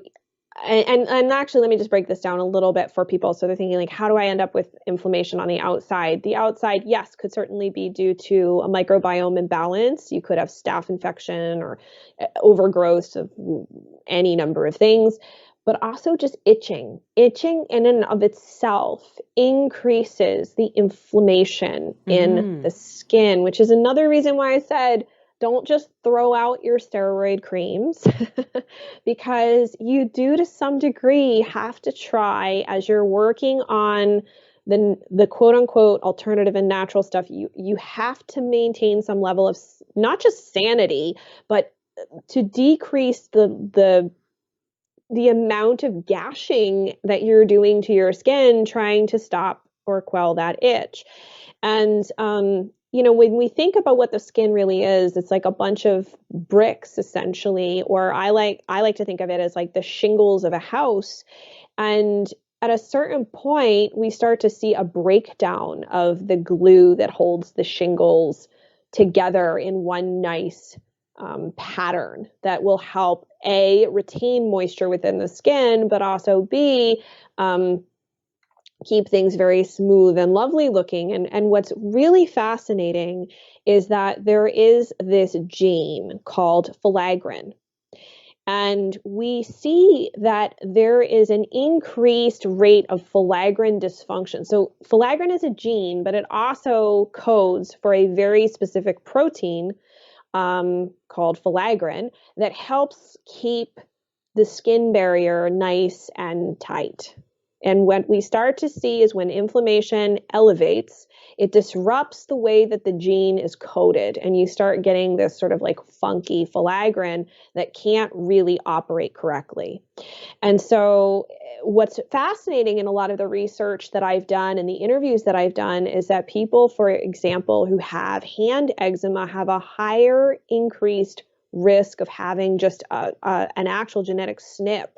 and actually let me just break this down a little bit for people so they're thinking like, how do I end up with inflammation on the outside? The outside, yes, could certainly be due to a microbiome imbalance. You could have staph infection or overgrowth of any number of things, but also just itching in and of itself increases the inflammation in Mm-hmm. the skin, which is another reason why I said don't just throw out your steroid creams because you do to some degree have to try as you're working on the quote unquote alternative and natural stuff. You have to maintain some level of not just sanity, but to decrease the amount of gashing that you're doing to your skin trying to stop or quell that itch. And when we think about what the skin really is, it's like a bunch of bricks essentially, or I like to think of it as like the shingles of a house. And at a certain point, we start to see a breakdown of the glue that holds the shingles together in one nice pattern that will help A, retain moisture within the skin, but also B, keep things very smooth and lovely looking. And what's really fascinating is that there is this gene called filaggrin. And we see that there is an increased rate of filaggrin dysfunction. So, filaggrin is a gene, but it also codes for a very specific protein called filaggrin that helps keep the skin barrier nice and tight. And what we start to see is when inflammation elevates, it disrupts the way that the gene is coded. And you start getting this sort of like funky filaggrin that can't really operate correctly. And so, what's fascinating in a lot of the research that I've done and the interviews that I've done is that people, for example, who have hand eczema have a higher increased risk of having just an actual genetic SNP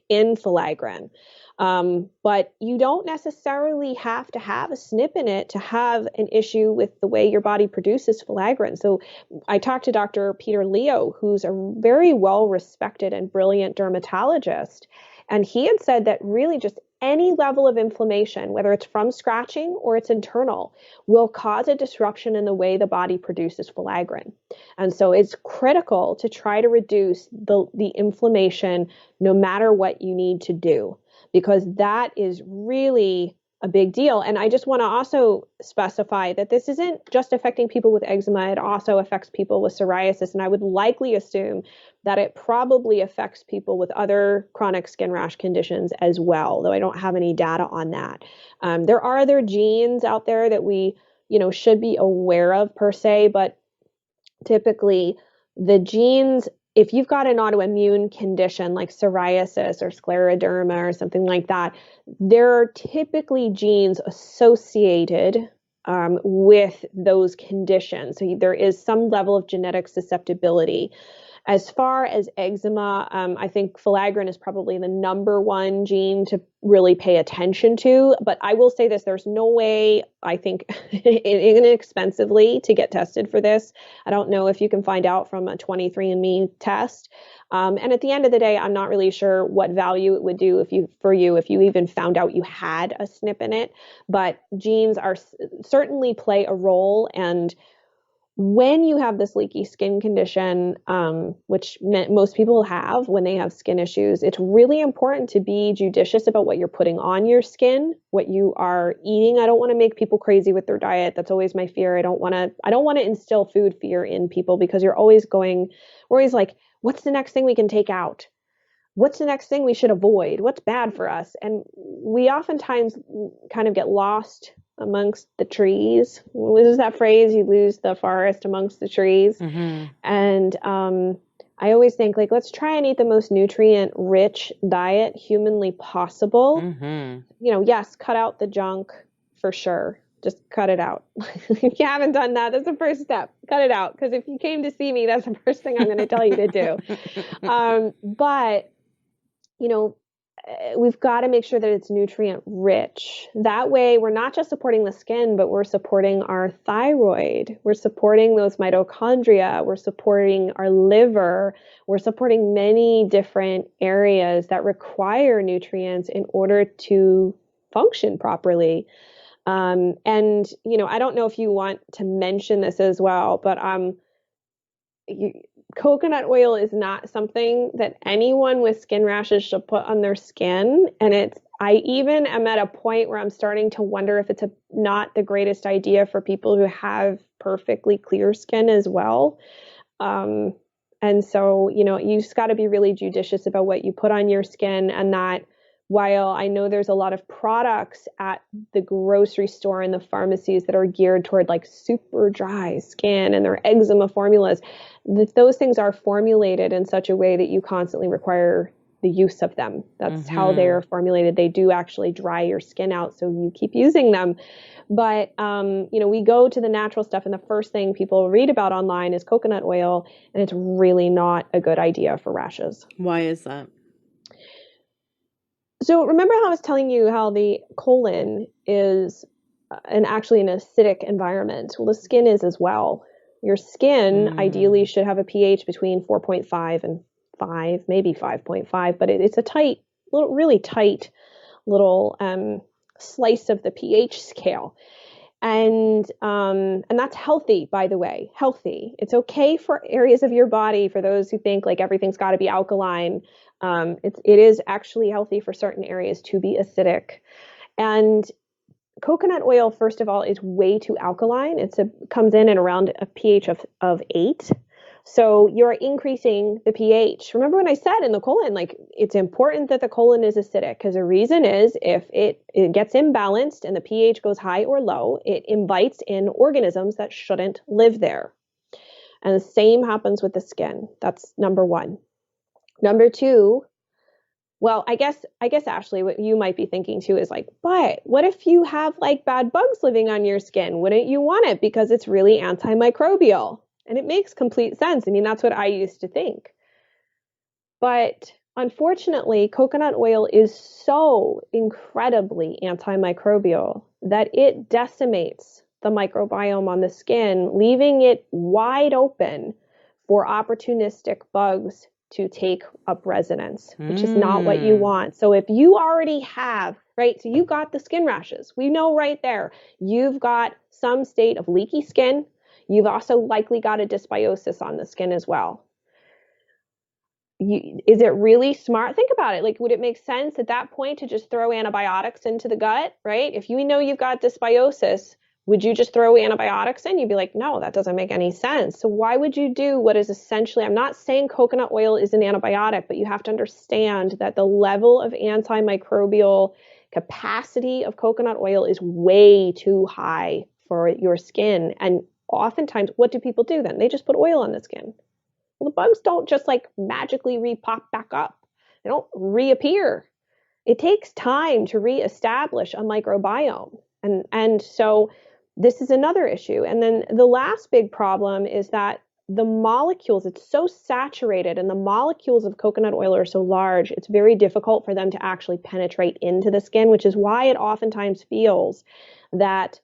in filaggrin. But you don't necessarily have to have a SNP in it to have an issue with the way your body produces filaggrin. So I talked to Dr. Peter Leo, who's a very well-respected and brilliant dermatologist, and he had said that really just any level of inflammation, whether it's from scratching or it's internal, will cause a disruption in the way the body produces filaggrin. And so it's critical to try to reduce the inflammation no matter what you need to do, because that is really a big deal. And I just want to also specify that this isn't just affecting people with eczema. It also affects people with psoriasis. And I would likely assume that it probably affects people with other chronic skin rash conditions as well, though I don't have any data on that. There are other genes out there that we, should be aware of per se, but typically the genes, if you've got an autoimmune condition like psoriasis or scleroderma or something like that, there are typically genes associated with those conditions. So there is some level of genetic susceptibility. As far as eczema, I think filaggrin is probably the number one gene to really pay attention to. But I will say this, there's no way, I think, inexpensively to get tested for this. I don't know if you can find out from a 23andMe test. And at the end of the day, I'm not really sure what value it would do if you even found out you had a SNP in it. But genes are certainly play a role. And when you have this leaky skin condition, which most people have when they have skin issues, it's really important to be judicious about what you're putting on your skin, what you are eating. I don't want to make people crazy with their diet. That's always my fear. I don't want to instill food fear in people, because we're always like, what's the next thing we can take out? What's the next thing we should avoid? What's bad for us? And we oftentimes kind of get lost amongst the trees. What is that phrase? You lose the forest amongst the trees. Mm-hmm. And I always think, like, let's try and eat the most nutrient-rich diet humanly possible. Mm-hmm. Yes, cut out the junk for sure. Just cut it out. If you haven't done that, that's the first step. Cut it out. Because if you came to see me, that's the first thing I'm going to tell you to do. But we've got to make sure that it's nutrient rich. That way, we're not just supporting the skin, but we're supporting our thyroid. We're supporting those mitochondria. We're supporting our liver. We're supporting many different areas that require nutrients in order to function properly. And, I don't know if you want to mention this as well, but coconut oil is not something that anyone with skin rashes should put on their skin. And I even am at a point where I'm starting to wonder if it's not the greatest idea for people who have perfectly clear skin as well. And so, you just got to be really judicious about what you put on your skin, and that while I know there's a lot of products at the grocery store and the pharmacies that are geared toward like super dry skin and their eczema formulas, those things are formulated in such a way that you constantly require the use of them. That's how they are formulated. They do actually dry your skin out, so you keep using them. But, we go to the natural stuff, and the first thing people read about online is coconut oil, and it's really not a good idea for rashes. Why is that? So remember how I was telling you how the colon is actually an acidic environment? Well, the skin is as well. Your skin ideally should have a pH between 4.5 and 5, maybe 5.5, but it's a really tight little slice of the pH scale. And that's healthy, by the way, healthy. It's okay for areas of your body, for those who think like everything's got to be alkaline. It is actually healthy for certain areas to be acidic. And coconut oil, first of all, is way too alkaline. It comes in at around a pH of 8. So you're increasing the pH. Remember when I said in the colon, like it's important that the colon is acidic because the reason is if it gets imbalanced and the pH goes high or low, it invites in organisms that shouldn't live there. And the same happens with the skin. That's number one. Number two, well, I guess Ashley, what you might be thinking too is like, but what if you have like bad bugs living on your skin? Wouldn't you want it because it's really antimicrobial? And it makes complete sense. I mean, that's what I used to think. But unfortunately, coconut oil is so incredibly antimicrobial that it decimates the microbiome on the skin, leaving it wide open for opportunistic bugs to take up residence, which is not what you want. So if you already have, right, so you got the skin rashes, we know right there, you've got some state of leaky skin. You've also likely got a dysbiosis on the skin as well. Is it really smart? Think about it. Like, would it make sense at that point to just throw antibiotics into the gut, right? If you know you've got dysbiosis, would you just throw antibiotics in? You'd be like, no, that doesn't make any sense. So why would you do what is essentially, I'm not saying coconut oil is an antibiotic, but you have to understand that the level of antimicrobial capacity of coconut oil is way too high for your skin. And oftentimes, what do people do then? They just put oil on the skin. Well, the bugs don't just like magically repop back up. They don't reappear. It takes time to reestablish a microbiome. And so this is another issue. And then the last big problem is that the molecules, it's so saturated and the molecules of coconut oil are so large, it's very difficult for them to actually penetrate into the skin, which is why it oftentimes feels that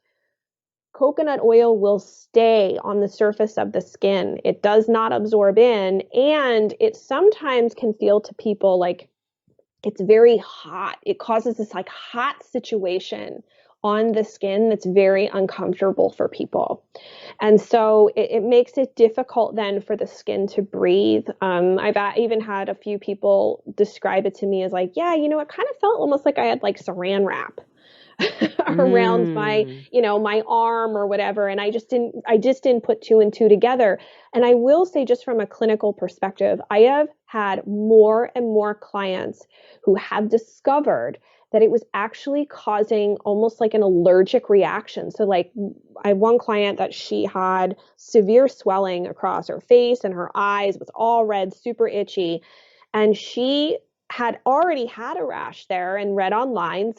coconut oil will stay on the surface of the skin. It does not absorb in, and it sometimes can feel to people like it's very hot. It causes this like hot situation on the skin that's very uncomfortable for people. And so it makes it difficult then for the skin to breathe. I've even had a few people describe it to me as like, yeah, it kind of felt almost like I had like saran wrap around my, my arm or whatever. And I just didn't put two and two together. And I will say, just from a clinical perspective, I have had more and more clients who have discovered that it was actually causing almost like an allergic reaction. So like I have one client that she had severe swelling across her face and her eyes, was all red, super itchy. And she had already had a rash there and read online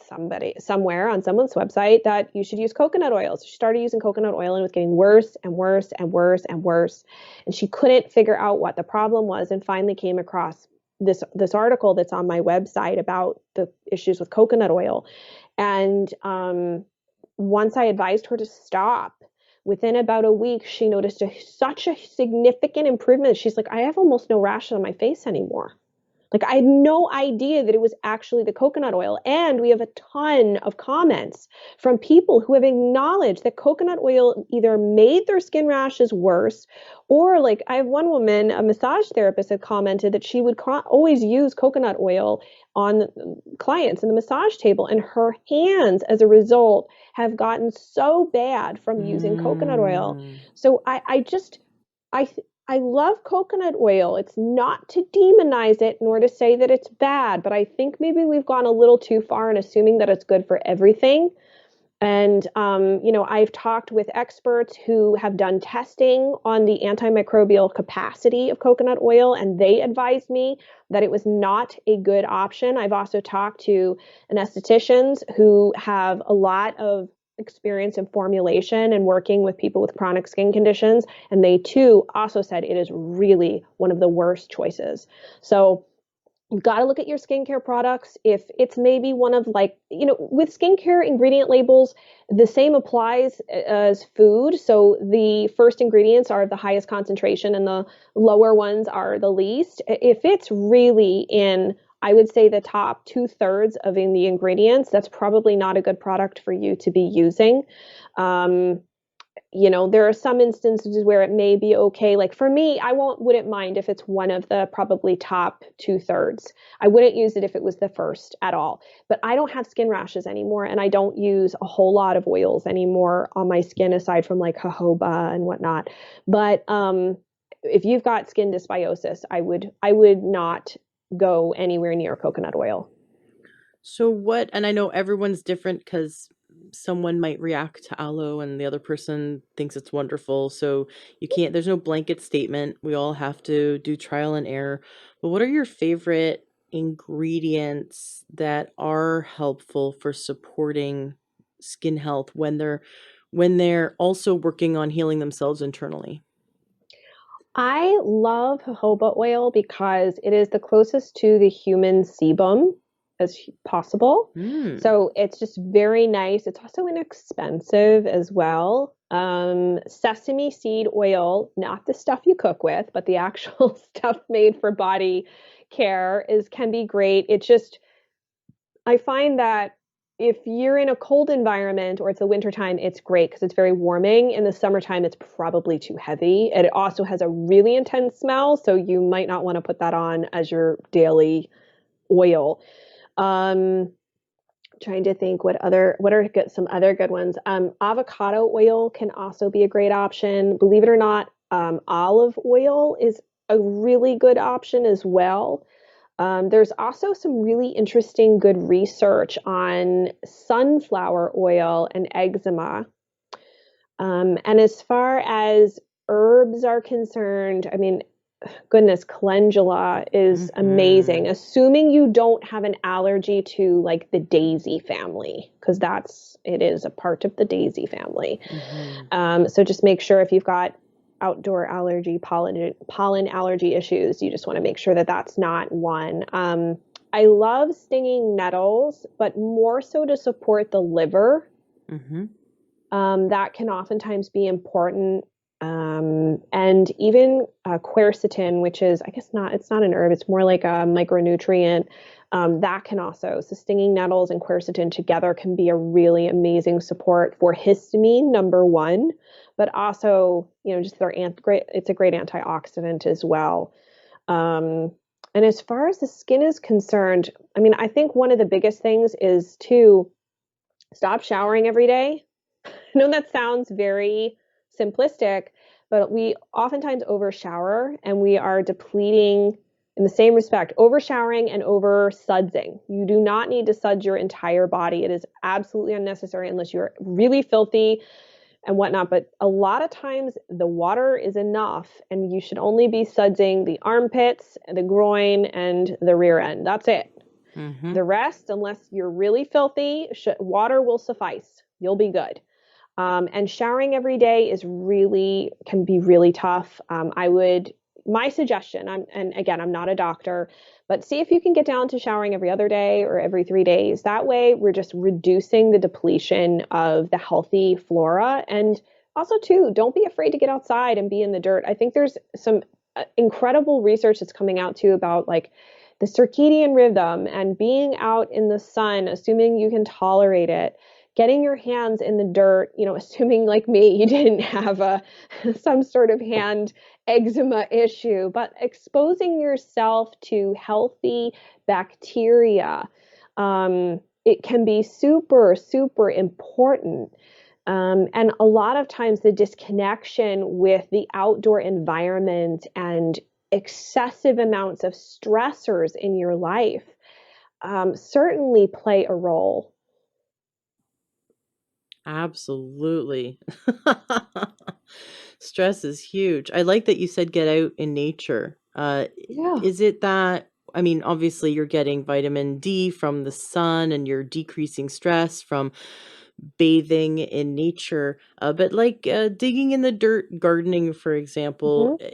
somewhere on someone's website that you should use coconut oil. So she started using coconut oil and it was getting worse and worse and worse and worse. And she couldn't figure out what the problem was and finally came across this article that's on my website about the issues with coconut oil. And once I advised her to stop, within about a week, she noticed such a significant improvement. She's like, I have almost no rash on my face anymore. Like, I had no idea that it was actually the coconut oil. And we have a ton of comments from people who have acknowledged that coconut oil either made their skin rashes worse, or like I have one woman, a massage therapist, had commented that she would always use coconut oil on clients in the massage table, and her hands as a result have gotten so bad from using coconut oil. So I love coconut oil. It's not to demonize it nor to say that it's bad, but I think maybe we've gone a little too far in assuming that it's good for everything. And, I've talked with experts who have done testing on the antimicrobial capacity of coconut oil, and they advised me that it was not a good option. I've also talked to anestheticians who have a lot of experience in formulation and working with people with chronic skin conditions, and they too also said it is really one of the worst choices. So you've got to look at your skincare products. If it's maybe one of like, with skincare ingredient labels, the same applies as food. So the first ingredients are the highest concentration and the lower ones are the least. If it's really in, I would say, the top 2/3 of in the ingredients, that's probably not a good product for you to be using. There are some instances where it may be okay. Like for me, wouldn't mind if it's one of the probably top 2/3. I wouldn't use it if it was the first at all. But I don't have skin rashes anymore, and I don't use a whole lot of oils anymore on my skin aside from like jojoba and whatnot. But if you've got skin dysbiosis, I would not go anywhere near coconut oil. So what, and I know everyone's different because someone might react to aloe and the other person thinks it's wonderful. So you can't, there's no blanket statement. We all have to do trial and error. But what are your favorite ingredients that are helpful for supporting skin health when they're also working on healing themselves internally? I love jojoba oil because it is the closest to the human sebum as possible. Mm. So it's just very nice. It's also inexpensive as well. Sesame seed oil, not the stuff you cook with, but the actual stuff made for body care is can be great. It just I find that if you're in a cold environment or it's the wintertime, it's great because it's very warming. In the summertime, it's probably too heavy. And it also has a really intense smell, so you might not want to put that on as your daily oil. Um, Trying to think what are some other good ones. Avocado oil can also be a great option. Believe it or not, olive oil is a really good option as well. There's also some really interesting, good research on sunflower oil and eczema. And as far as herbs are concerned, I mean, goodness, calendula is Hmm. amazing, assuming you don't have an allergy to like the daisy family, because it is a part of the daisy family. Hmm. So just make sure if you've got outdoor allergy, pollen allergy issues, you just want to make sure that that's not one. I love stinging nettles, but more so to support the liver. Hmm. That can oftentimes be important. And even quercetin, which is, I guess it's not an herb, it's more like a micronutrient. That can also, so stinging nettles and quercetin together can be a really amazing support for histamine, number one, but also, just it's a great antioxidant as well. Um, and as far as the skin is concerned, I mean, I think one of the biggest things is to stop showering every day. I know that sounds very simplistic, but we oftentimes overshower and we are depleting in the same respect, overshowering and over sudsing. You do not need to suds your entire body. It is absolutely unnecessary unless you're really filthy and whatnot. But a lot of times the water is enough and you should only be sudsing the armpits, the groin, and the rear end. That's it. Hmm. The rest, unless you're really filthy, water will suffice. You'll be good. And showering every day can be really tough. My suggestion, and again, I'm not a doctor, but see if you can get down to showering every other day or every 3 days. That way, we're just reducing the depletion of the healthy flora. And also, too, don't be afraid to get outside and be in the dirt. I think there's some incredible research that's coming out too about like the circadian rhythm and being out in the sun, assuming you can tolerate it, getting your hands in the dirt, assuming like me, you didn't have some sort of hand eczema issue, but exposing yourself to healthy bacteria, it can be super, super important. And a lot of times the disconnection with the outdoor environment and excessive amounts of stressors in your life certainly play a role. Absolutely. Stress is huge. I like that you said get out in nature. Yeah. Is it that, I mean, obviously you're getting vitamin D from the sun and you're decreasing stress from bathing in nature, but like digging in the dirt, gardening, for example, Mhm.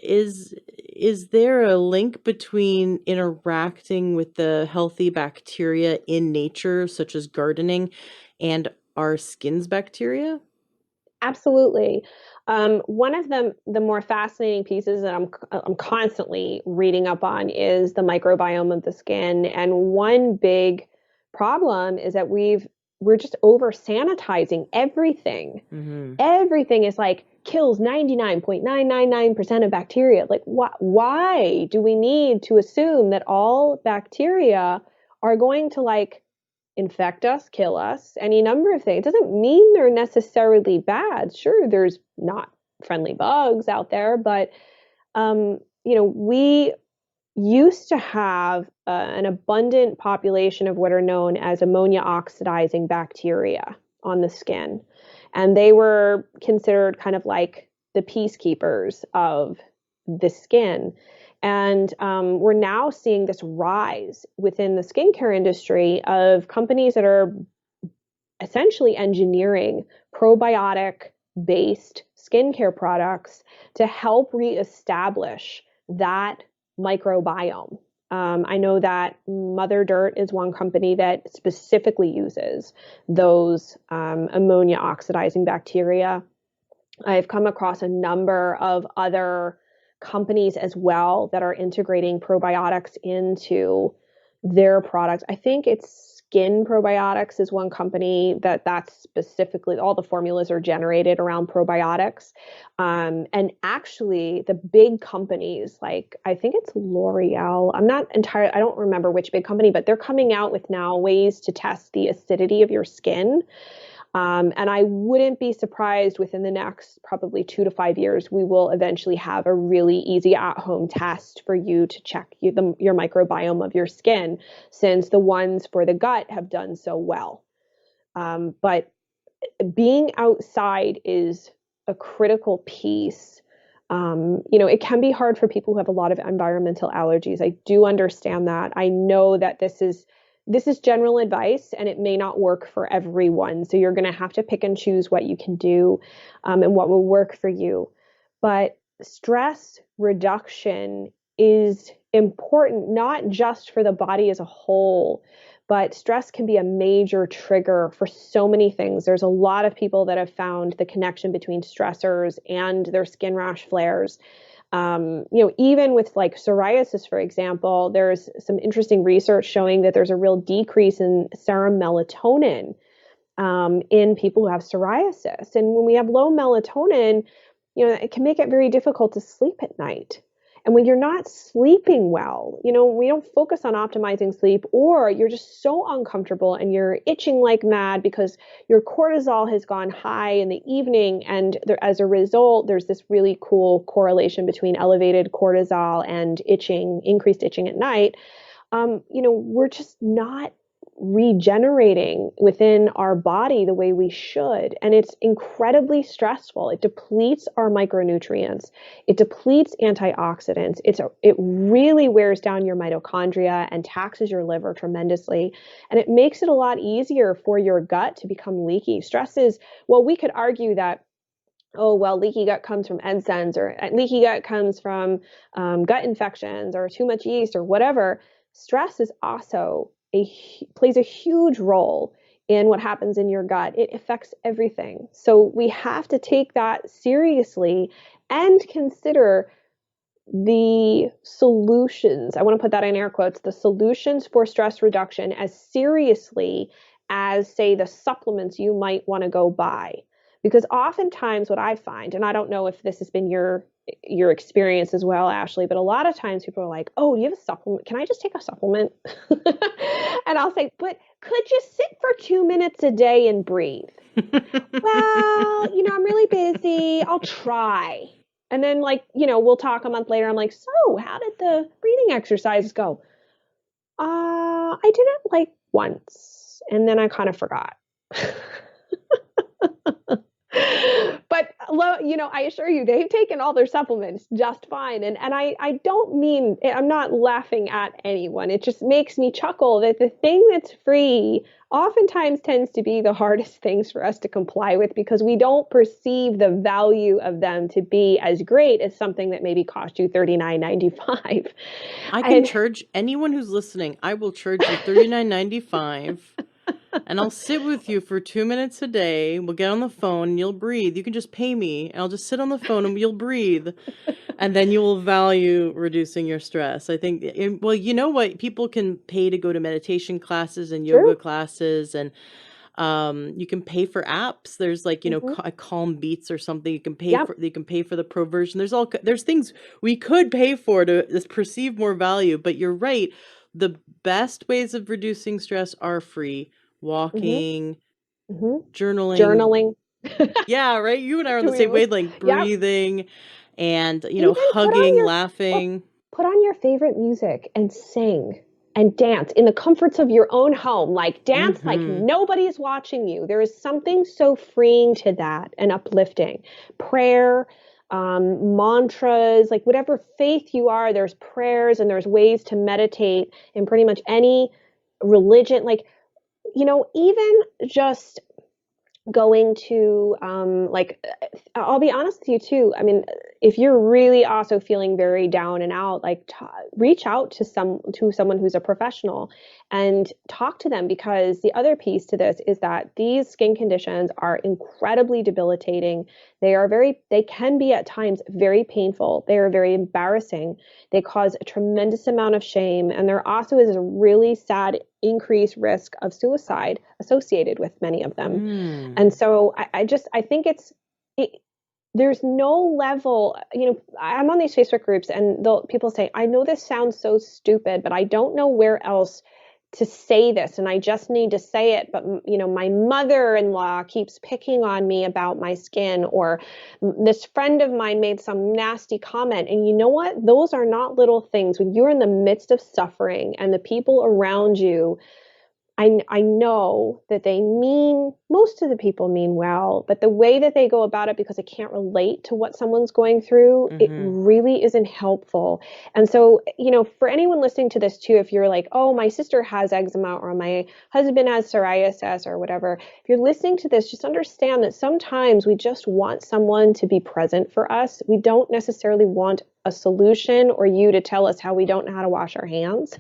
is there a link between interacting with the healthy bacteria in nature, such as gardening, and our skin's bacteria? Absolutely. One of the more fascinating pieces that I'm constantly reading up on is the microbiome of the skin. And one big problem is that we're just over sanitizing everything. Hmm. Everything is like kills 99.999% of bacteria. Like why do we need to assume that all bacteria are going to like infect us, kill us, any number of things? It doesn't mean they're necessarily bad. Sure, there's not friendly bugs out there, but We used to have an abundant population of what are known as ammonia oxidizing bacteria on the skin. And they were considered kind of like the peacekeepers of the skin. And we're now seeing this rise within the skincare industry of companies that are essentially engineering probiotic based skincare products to help reestablish that microbiome. I know that Mother Dirt is one company that specifically uses those ammonia oxidizing bacteria. I've come across a number of other companies as well that are integrating probiotics into their products. I think it's Skin Probiotics is one company that's specifically all the formulas are generated around probiotics. And actually, the big companies like I think it's L'Oreal. I don't remember which big company, but they're coming out with now ways to test the acidity of your skin. And I wouldn't be surprised within the next probably 2 to 5 years, we will eventually have a really easy at-home test for you to check your microbiome of your skin, since the ones for the gut have done so well. But being outside is a critical piece. It can be hard for people who have a lot of environmental allergies. I do understand that. I know that this is general advice and it may not work for everyone. So you're going to have to pick and choose what you can do and what will work for you. But stress reduction is important, not just for the body as a whole, but stress can be a major trigger for so many things. There's a lot of people that have found the connection between stressors and their skin rash flares. Even with like psoriasis, for example, there's some interesting research showing that there's a real decrease in serum melatonin in people who have psoriasis. And when we have low melatonin, it can make it very difficult to sleep at night. And when you're not sleeping well, we don't focus on optimizing sleep, or you're just so uncomfortable and you're itching like mad because your cortisol has gone high in the evening. And as a result, there's this really cool correlation between elevated cortisol and increased itching at night. We're just not regenerating within our body the way we should. And it's incredibly stressful. It depletes our micronutrients. It depletes antioxidants. It really wears down your mitochondria and taxes your liver tremendously. And it makes it a lot easier for your gut to become leaky. We could argue that, oh, well, leaky gut comes from NSAIDs, or leaky gut comes from gut infections or too much yeast or whatever. Stress is also plays a huge role in what happens in your gut. It affects everything. So we have to take that seriously and consider the solutions. I want to put that in air quotes, the solutions for stress reduction as seriously as, say, the supplements you might want to go buy. Because oftentimes what I find, and I don't know if this has been your experience as well, Ashley, but a lot of times people are like, oh, do you have a supplement? Can I just take a supplement? And I'll say, but could you sit for 2 minutes a day and breathe? Well, I'm really busy. I'll try. And then we'll talk a month later. I'm like, so how did the breathing exercises go? I did it like once and then I kind of forgot. But I assure you, they've taken all their supplements just fine. And I don't mean, I'm not laughing at anyone. It just makes me chuckle that the thing that's free oftentimes tends to be the hardest things for us to comply with, because we don't perceive the value of them to be as great as something that maybe cost you $39.95. I can charge anyone who's listening. I will charge you $39.95. And I'll sit with you for 2 minutes a day. We'll get on the phone and you'll breathe. You can just pay me and I'll just sit on the phone and you'll breathe. And then you will value reducing your stress. I think, well, you know what? People can pay to go to meditation classes and yoga classes, and you can pay for apps. There's Calm Beats or something. You can pay for the pro version. There's things we could pay for to perceive more value, but you're right. The best ways of reducing stress are free. Walking, journaling. Yeah, right. You and I are on the same wavelength. Breathing. and, Even hugging, or laughing. put on your favorite music and sing and dance in the comforts of your own home. Like dance like Mm-hmm. nobody's watching you. There is something so freeing to that and uplifting. Prayer, mantras, like whatever faith you are, there's prayers and there's ways to meditate in pretty much any religion. Like, even just going to I'll be honest with you too. I mean, if you're really also feeling very down and out, like reach out to someone who's a professional and talk to them, because the other piece to this is that these skin conditions are incredibly debilitating. They can be at times very painful. They are very embarrassing. They cause a tremendous amount of shame, and there also is a really sad increased risk of suicide associated with many of them. Mm. And so I think it, there's no level, I'm on these Facebook groups and people say, I know this sounds so stupid, but I don't know where else to say this. And I just need to say it. But, my mother-in-law keeps picking on me about my skin, or this friend of mine made some nasty comment. And you know what? Those are not little things. When you're in the midst of suffering and the people around you, I know that most of the people mean well, but the way that they go about it, because it can't relate to what someone's going through, it Mm-hmm. really isn't helpful. And so, for anyone listening to this too, if you're like, oh, my sister has eczema or my husband has psoriasis or whatever, if you're listening to this, just understand that sometimes we just want someone to be present for us. We don't necessarily want a solution or you to tell us how we don't know how to wash our hands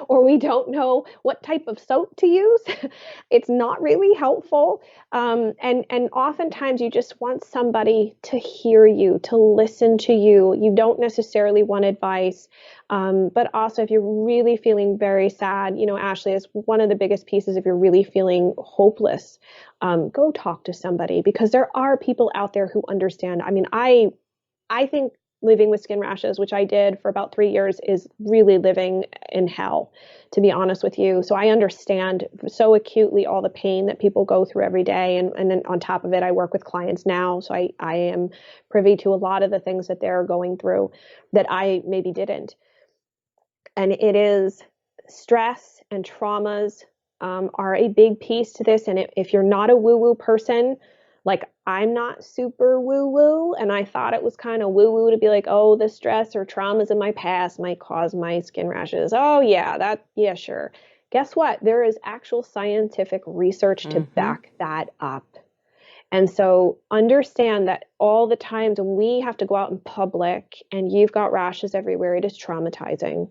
or we don't know what type of soap to use. It's not really helpful. And oftentimes you just want somebody to hear you, to listen to you. You don't necessarily want advice. But also if you're really feeling very sad, Ashley, is one of the biggest pieces. If you're really feeling hopeless, go talk to somebody, because there are people out there who understand. I mean, I think living with skin rashes, which I did for about 3 years, is really living in hell, to be honest with you. So I understand so acutely all the pain that people go through every day. And then on top of it, I work with clients now. So I am privy to a lot of the things that they're going through that I maybe didn't. And it is stress and traumas are a big piece to this. And if you're not a woo-woo person, like I'm not super woo-woo, and I thought it was kind of woo-woo to be like, oh, the stress or traumas in my past might cause my skin rashes. Oh yeah, sure. Guess what? There is actual scientific research to Mm-hmm. back that up. And so understand that all the times when we have to go out in public and you've got rashes everywhere, it is traumatizing.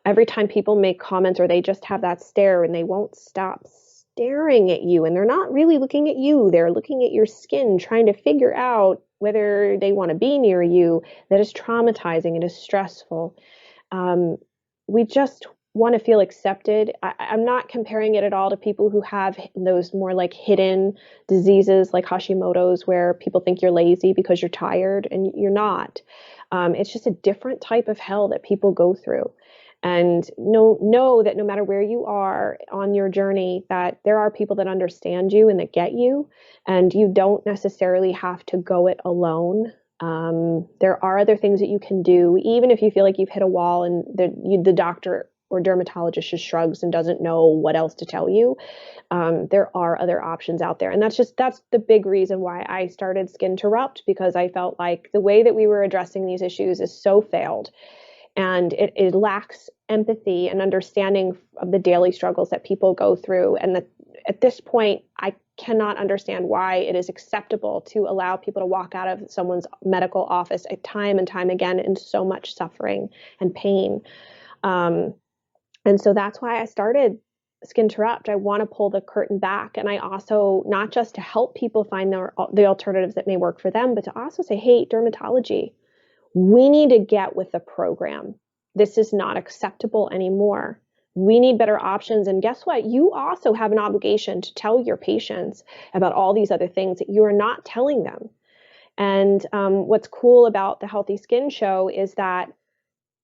Every time people make comments or they just have that stare and they won't stop staring at you, and they're not really looking at you, they're looking at your skin, trying to figure out whether they want to be near you, that is traumatizing. It is stressful. We just want to feel accepted. I'm not comparing it at all to people who have those more like hidden diseases like Hashimoto's, where people think you're lazy because you're tired, and you're not. It's just a different type of hell that people go through. And know that no matter where you are on your journey, that there are people that understand you and that get you, and you don't necessarily have to go it alone. There are other things that you can do, even if you feel like you've hit a wall and the doctor or dermatologist just shrugs and doesn't know what else to tell you. There are other options out there. And that's the big reason why I started Skin Interrupt, because I felt like the way that we were addressing these issues is so failed. And it lacks empathy and understanding of the daily struggles that people go through. And that at this point, I cannot understand why it is acceptable to allow people to walk out of someone's medical office time and time again in so much suffering and pain. And so that's why I started Skin Interrupt. I want to pull the curtain back. And I also, not just to help people find the alternatives that may work for them, but to also say, hey, dermatology, we need to get with the program. This is not acceptable anymore. We need better options. And guess what? You also have an obligation to tell your patients about all these other things that you are not telling them. And what's cool about the Healthy Skin Show is that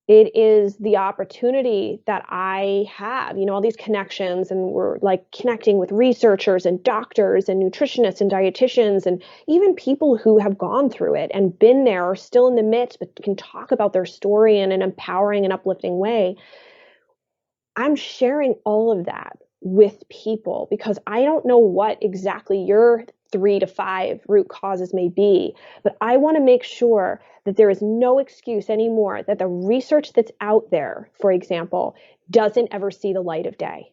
It is the opportunity that I have, all these connections, and we're like connecting with researchers and doctors and nutritionists and dietitians and even people who have gone through it and been there or still in the midst, but can talk about their story in an empowering and uplifting way. I'm sharing all of that with people because I don't know what exactly your 3 to 5 root causes may be, but I want to make sure that there is no excuse anymore that the research that's out there, for example, doesn't ever see the light of day,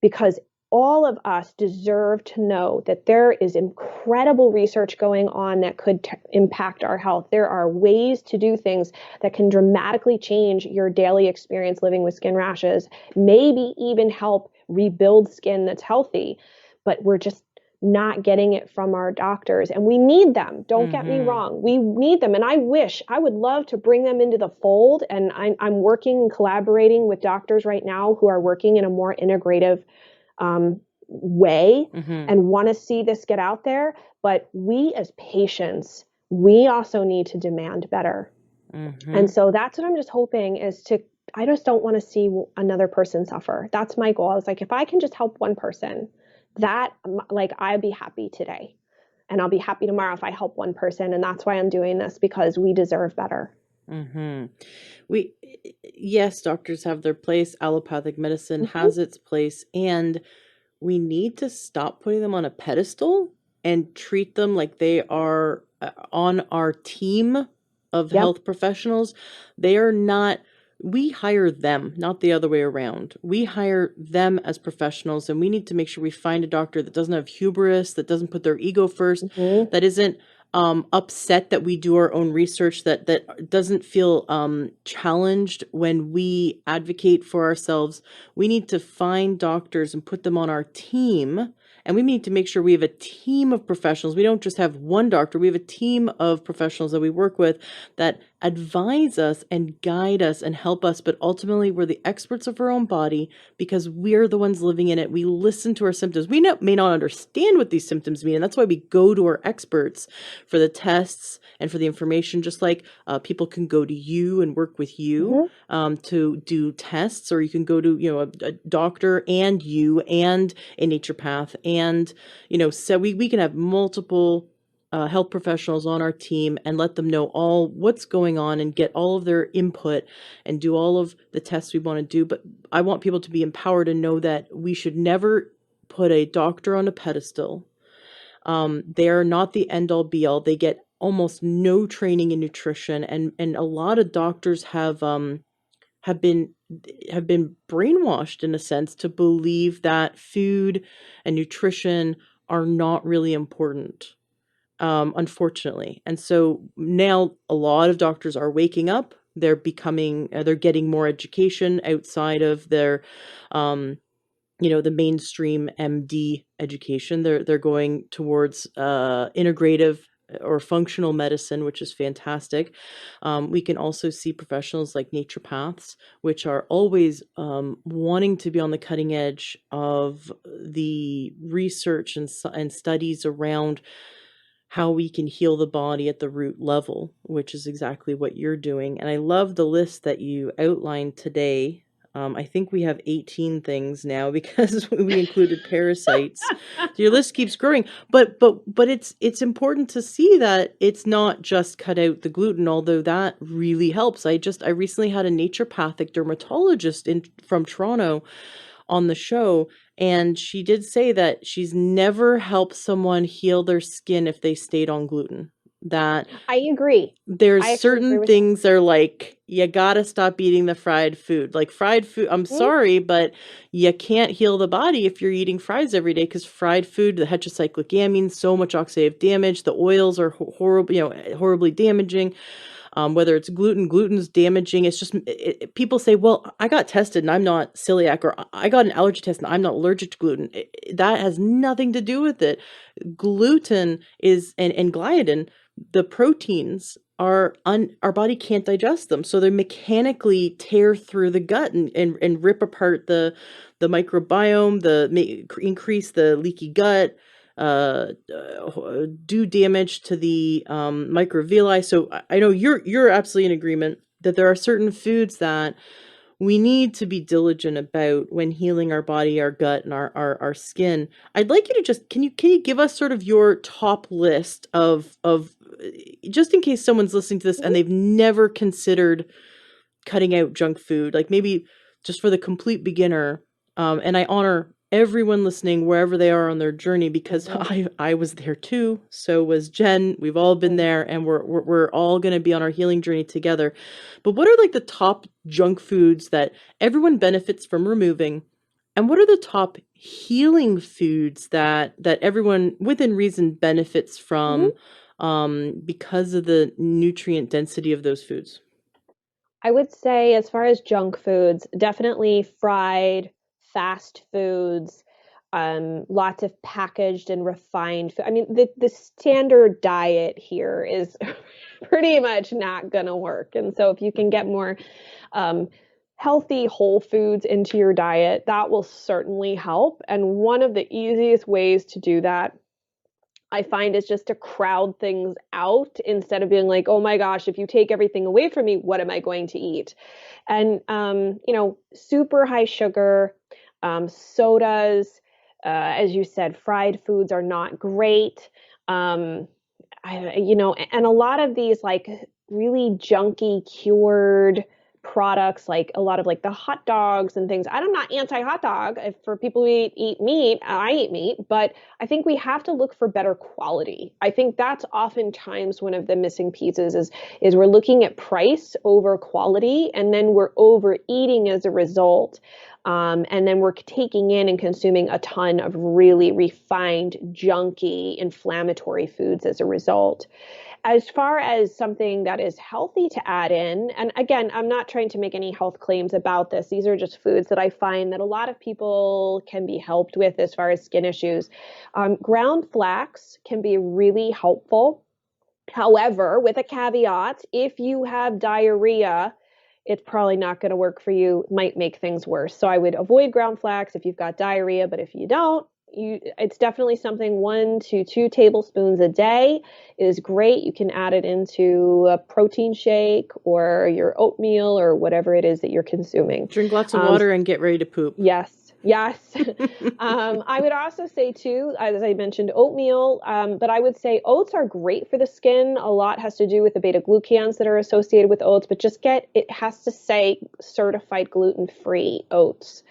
because all of us deserve to know that there is incredible research going on that could impact our health. There are ways to do things that can dramatically change your daily experience living with skin rashes, maybe even help rebuild skin that's healthy. But we're just not getting it from our doctors, and we need them. Don't get me Mm-hmm. wrong, we need them, and I would love to bring them into the fold. And I'm working and collaborating with doctors right now who are working in a more integrative way Mm-hmm. and want to see this get out there. But we as patients, we also need to demand better. Mm-hmm. And so that's what I'm just hoping is to, I just don't want to see another person suffer. That's my goal. I was like, if I can just help one person, that, like, I'd be happy today. And I'll be happy tomorrow if I help one person. And that's why I'm doing this, because we deserve better. Mm-hmm. We, yes, doctors have their place. Allopathic medicine Mm-hmm. has its place, and we need to stop putting them on a pedestal and treat them like they are on our team of Yep. health professionals. They are not, we hire them, not the other way around. We hire them as professionals, and we need to make sure we find a doctor that doesn't have hubris, that doesn't put their ego first, Mm-hmm. that isn't upset that we do our own research, that doesn't feel challenged when we advocate for ourselves. We need to find doctors and put them on our team. And we need to make sure we have a team of professionals. We don't just have one doctor. We have a team of professionals that we work with that advise us and guide us and help us. But ultimately, we're the experts of our own body because we're the ones living in it. We listen to our symptoms. We may not understand what these symptoms mean. And that's why we go to our experts for the tests and for the information, just like people can go to you and work with you Mm-hmm. to do tests, or you can go to, a doctor and you and a naturopath. And, so we can have multiple health professionals on our team and let them know all what's going on and get all of their input and do all of the tests we want to do. But I want people to be empowered and know that we should never put a doctor on a pedestal. They're not the end all be all. They get almost no training in nutrition, and a lot of doctors have been have been brainwashed in a sense to believe that food and nutrition are not really important, unfortunately. And so now a lot of doctors are waking up. They're getting more education outside of their um, the mainstream MD education. They're going towards integrative or functional medicine, which is fantastic. We can also see professionals like naturopaths, which are always wanting to be on the cutting edge of the research and studies around how we can heal the body at the root level, which is exactly what you're doing. And I love the list that you outlined today. I think we have 18 things now because we included parasites. So your list keeps growing, but it's important to see that it's not just cut out the gluten, although that really helps. I recently had a naturopathic dermatologist in from Toronto on the show, and she did say that she's never helped someone heal their skin if they stayed on gluten. That I agree. there's I actually agree certain with that. things that are like, you gotta stop eating the fried food. Like fried food, I'm Mm-hmm. sorry, but you can't heal the body if you're eating fries every day, because fried food, the heterocyclic amines, so much oxidative damage. The oils are horrible, horribly damaging. Whether it's gluten's damaging. It's just people say, well, I got tested and I'm not celiac, or I got an allergy test and I'm not allergic to gluten. That has nothing to do with it. Gluten is and gliadin, the proteins are our body can't digest them, so they mechanically tear through the gut and rip apart the microbiome, increase the leaky gut, do damage to the microvilli. So I know you're absolutely in agreement. that there are certain foods that we need to be diligent about when healing our body, our gut, and our skin. I'd like you to just can you give us sort of your top list of just in case someone's listening to this and Mhm. they've never considered cutting out junk food, like maybe just for the complete beginner. And I honor everyone listening wherever they are on their journey because Mhm. I was there too. So was Jen. We've all been Mhm. there, and we're all going to be on our healing journey together. But what are like the top junk foods that everyone benefits from removing? And what are the top healing foods that everyone within reason benefits Mhm. from because of the nutrient density of those foods? I would say, as far as junk foods, definitely fried, fast foods, lots of packaged and refined food. I mean, the standard diet here is pretty much not gonna work. And so if you can get more um, healthy whole foods into your diet, that will certainly help. And one of the easiest ways to do that, I find, is just to crowd things out instead of being like, oh my gosh, if you take everything away from me, what am I going to eat? And super high sugar, sodas, as you said, fried foods are not great. Um, and a lot of these like really junky cured products, like a lot of like the hot dogs and things. I'm not anti hot dog. If for people who eat meat, I eat meat, but I think we have to look for better quality. I think that's oftentimes one of the missing pieces is we're looking at price over quality, and then we're overeating as a result. And then we're taking in and consuming a ton of really refined, junky, inflammatory foods as a result. As far as something that is healthy to add in, and again, I'm not trying to make any health claims about this. These are just foods that I find that a lot of people can be helped with as far as skin issues. Ground flax can be really helpful. However, with a caveat, if you have diarrhea, it's probably not going to work for you, might make things worse. So I would avoid ground flax if you've got diarrhea, but if you don't, it's definitely something 1 to 2 tablespoons a day is great. You can add it into a protein shake or your oatmeal or whatever it is that you're consuming. Drink lots of Um, water and get ready to poop. Yes, yes. I would also say too, as I mentioned, oatmeal, but I would say oats are great for the skin. A lot has to do with the beta glucans that are associated with oats, but it has to say certified gluten-free oats.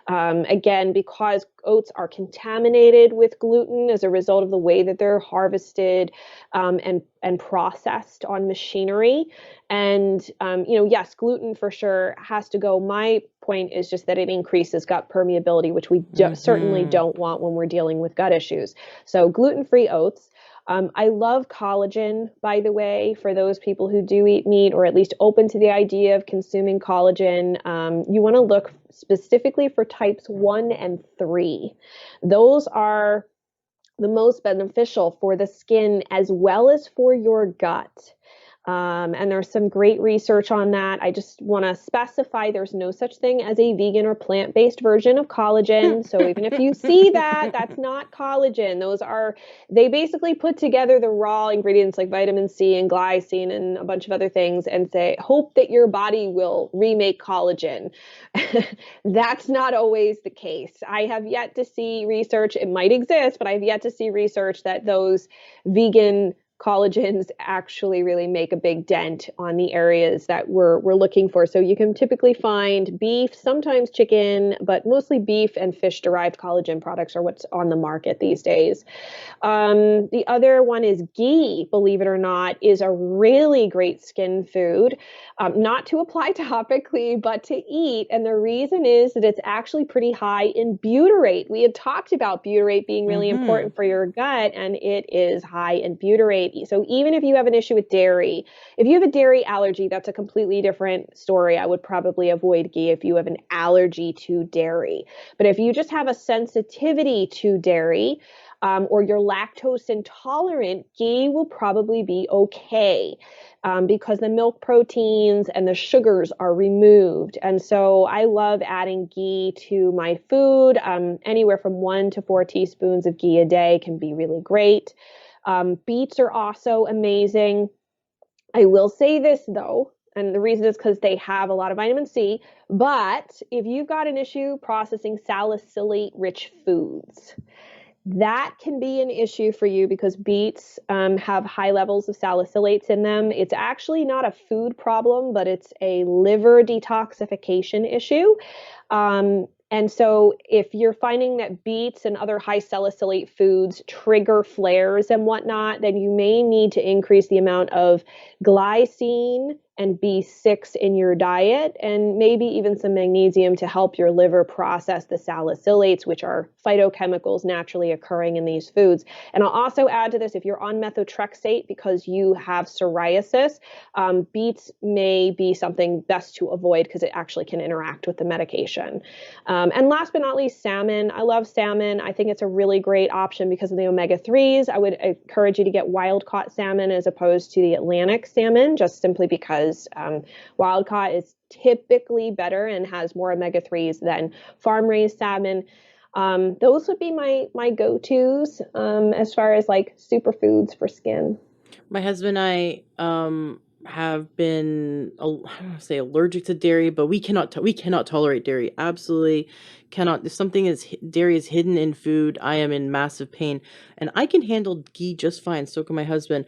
Again, because oats are contaminated with gluten as a result of the way that they're harvested and processed on machinery. And yes, gluten for sure has to go. My point is just that it increases gut permeability, which we certainly Mm-hmm. don't want when we're dealing with gut issues. So gluten-free oats. I love collagen, by the way, for those people who do eat meat or at least open to the idea of consuming collagen. You want to look specifically for types 1 and 3. Those are the most beneficial for the skin as well as for your gut. And there's some great research on that. I just want to specify there's no such thing as a vegan or plant-based version of collagen. So even if you see that, that's not collagen. They basically put together the raw ingredients like vitamin C and glycine and a bunch of other things and say, hope that your body will remake collagen. That's not always the case. I have yet to see research, it might exist, but I've yet to see research that those vegan collagens actually really make a big dent on the areas that we're looking for. So you can typically find beef, sometimes chicken, but mostly beef and fish derived collagen products are what's on the market these days. The other one is ghee, believe it or not, is a really great skin food, not to apply topically, but to eat. And the reason is that it's actually pretty high in butyrate. We had talked about butyrate being really Mm-hmm. important for your gut, and it is high in butyrate. So even if you have an issue with dairy, if you have a dairy allergy, that's a completely different story. I would probably avoid ghee if you have an allergy to dairy. But if you just have a sensitivity to dairy, or you're lactose intolerant, ghee will probably be okay, because the milk proteins and the sugars are removed. And so I love adding ghee to my food. Anywhere from 1 to 4 teaspoons of ghee a day can be really great. Beets are also amazing. I will say this though, And the reason is because they have a lot of vitamin C. But if you've got an issue processing salicylate rich foods, that can be an issue for you because beets have high levels of salicylates in them. It's actually not a food problem, but it's a liver detoxification issue. And so if you're finding that beets and other high salicylate foods trigger flares and whatnot, then you may need to increase the amount of glycine and B6 in your diet, and maybe even some magnesium to help your liver process the salicylates, which are phytochemicals naturally occurring in these foods. And I'll also add to this, if you're on methotrexate because you have psoriasis, beets may be something best to avoid because it actually can interact with the medication. And last but not least, salmon. I love salmon. I think it's a really great option because of the omega-3s. I would encourage you to get wild-caught salmon as opposed to the Atlantic salmon, just simply because wild-caught is typically better and has more omega-3s than farm-raised salmon. Those would be my go-tos as far as like superfoods for skin. My husband and I have been, I don't want to say allergic to dairy, but we cannot tolerate dairy. Absolutely cannot. If something is dairy is hidden in food, I am in massive pain. And I can handle ghee just fine. So can my husband.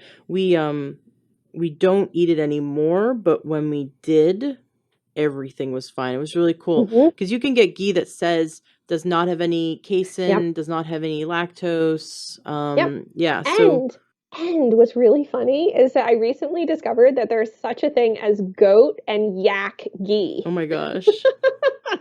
We don't eat it anymore, but when we did, everything was fine. It was really cool Mm-hmm. because you can get ghee that says does not have any Yep. casein, does not have any lactose. Yep. Yeah, so And what's really funny is that I recently discovered that there's such a thing as goat and yak ghee. oh my gosh. So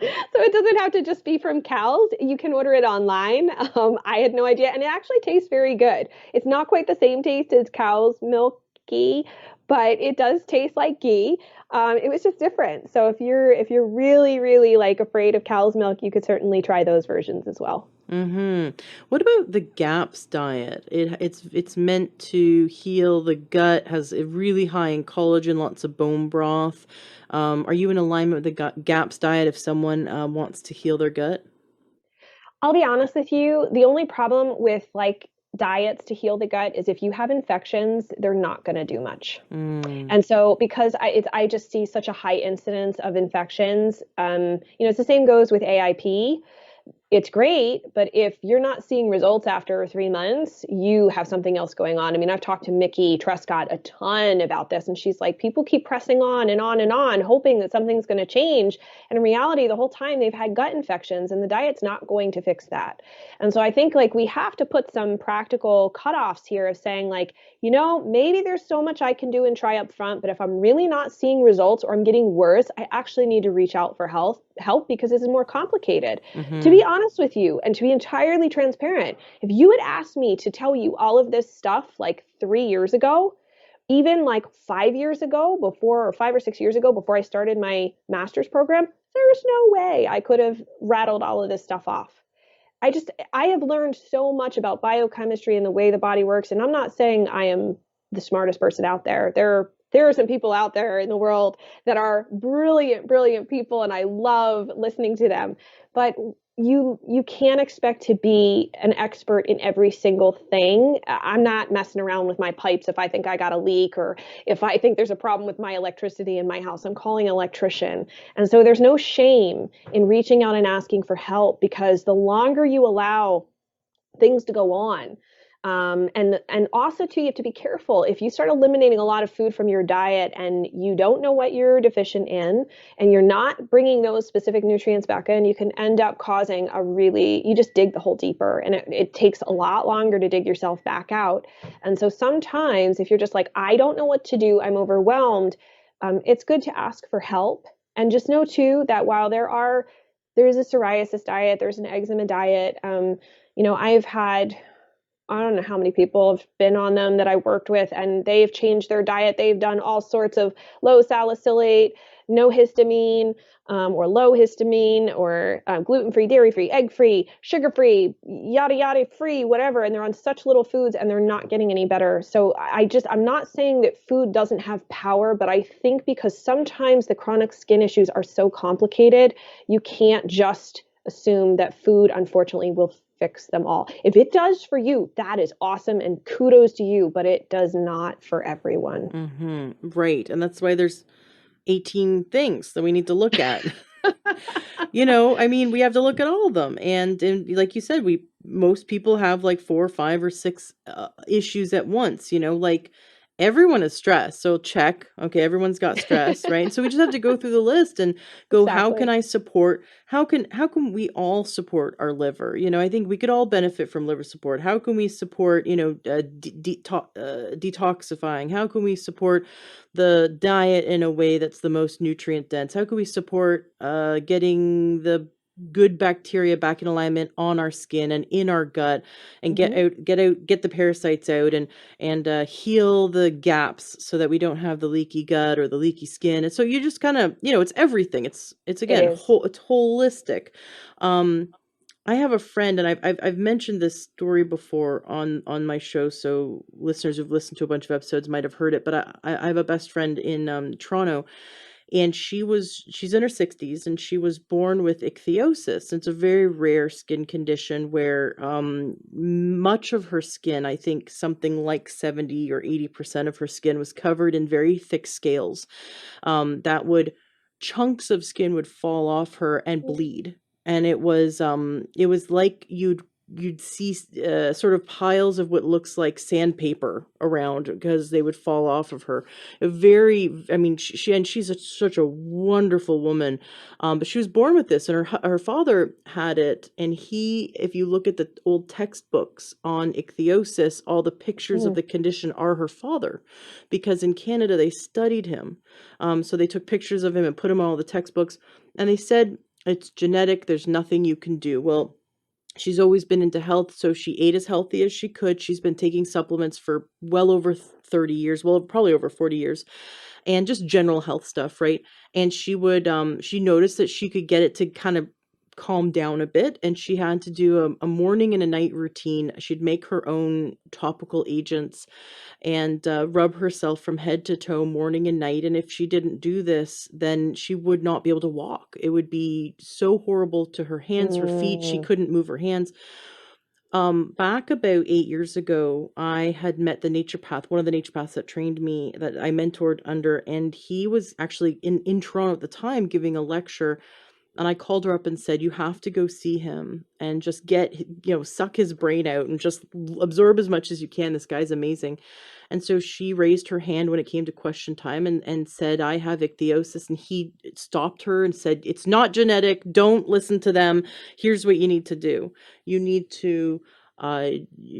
it doesn't have to just be from cows. You can order it online. I had no idea, and it actually tastes very good. It's not quite the same taste as cow's milk ghee, but it does taste like ghee. It was just different. So if you're really really like afraid of cow's milk, you could certainly try those versions as well. What about the GAPS diet? It's meant to heal the gut, has a really high in collagen, lots of bone broth. Are you in alignment with the GAPS diet if someone wants to heal their gut? I'll be honest with you, the only problem with like diets to heal the gut is if you have infections, they're not going to do much. Mm. And so, because I just see such a high incidence of infections, it's the same goes with AIP. It's great, but if you're not seeing results after 3 months, you have something else going on. I mean, I've talked to Mickey Trescott a ton about this, and she's like, people keep pressing on and on and on, hoping that something's going to change. And in reality, the whole time they've had gut infections, and the diet's not going to fix that. And so I think like we have to put some practical cutoffs here of saying like, maybe there's so much I can do and try up front, but if I'm really not seeing results or I'm getting worse, I actually need to reach out for help because this is more complicated. To Mm-hmm. be honest with you and to be entirely transparent, if you had asked me to tell you all of this stuff like 3 years ago, even like 5 years ago, before, or 5 or 6 years ago, before I started my master's program, there's no way I could have rattled all of this stuff off. I have learned so much about biochemistry and the way the body works. And I'm not saying I am the smartest person out there. There are some people out there in the world that are brilliant, brilliant people, and I love listening to them. But you can't expect to be an expert in every single thing. I'm not messing around with my pipes if I think I got a leak or if I think there's a problem with my electricity in my house. I'm calling an electrician. And so there's no shame in reaching out and asking for help because the longer you allow things to go on, and also too, you have to be careful if you start eliminating a lot of food from your diet and you don't know what you're deficient in and you're not bringing those specific nutrients back in, you can end up causing you just dig the hole deeper, and it takes a lot longer to dig yourself back out. And so sometimes if you're just like, I don't know what to do, I'm overwhelmed, it's good to ask for help. And just know too that while there's a psoriasis diet, there's an eczema diet. I've had, I don't know how many people have been on them that I worked with, and they've changed their diet. They've done all sorts of low salicylate, no histamine, or low histamine, or gluten-free, dairy-free, egg-free, sugar-free, yada, yada free, whatever. And they're on such little foods and they're not getting any better. So I'm not saying that food doesn't have power, but I think because sometimes the chronic skin issues are so complicated, you can't just assume that food, unfortunately, will fix them all. If it does for you, that is awesome and kudos to you, but it does not for everyone. Mm-hmm. Right. And that's why there's 18 things that we need to look at. I mean, we have to look at all of them. And like you said, most people have like 4 or 5 or 6 issues at once, like everyone is stressed. So check, okay, everyone's got stress, right? So we just have to go through the list and go, Exactly. how can we all support our liver? I think we could all benefit from liver support. How can we support, detoxifying? How can we support the diet in a way that's the most nutrient dense? How can we support getting the good bacteria back in alignment on our skin and in our gut, and Hmm. get the parasites out, and heal the gaps so that we don't have the leaky gut or the leaky skin? And so you just kind of, it's everything. It's It again is. it's holistic. um I have a friend, and I've mentioned this story before on my show, so listeners who've listened to a bunch of episodes might have heard it. But I have a best friend in Toronto, and she's in her 60s, and she was born with ichthyosis. It's a very rare skin condition where much of her skin, I think something like 70 or 80% of her skin, was covered in very thick scales, that would chunks of skin would fall off her and bleed. And it was like you'd see sort of piles of what looks like sandpaper around, because they would fall off of her. I mean, she's such a wonderful woman. But she was born with this, and her father had it. And if you look at the old textbooks on ichthyosis, all the pictures of Mm. the condition are her father, because in Canada they studied him. So they took pictures of him and put him on all the textbooks, and they said it's genetic. There's nothing you can do. Well, she's always been into health, so she ate as healthy as she could. She's been taking supplements for well over 30 years, well, probably over 40 years, and just general health stuff, right? And she noticed that she could get it to kind of calm down a bit, and she had to do a morning and a night routine. She'd make her own topical agents and rub herself from head to toe morning and night. And if she didn't do this, then she would not be able to walk. It would be so horrible to her hands, her feet. She Mm. couldn't move her hands. Back about 8 years ago, I had met one of the naturopaths that trained me, that I mentored under, and he was actually in Toronto at the time giving a lecture. And I called her up and said, "You have to go see him and just suck his brain out and just absorb as much as you can. This guy's amazing." And so she raised her hand when it came to question time, and said, "I have ichthyosis." And he stopped her and said, "It's not genetic. Don't listen to them. Here's what you need to do. You need to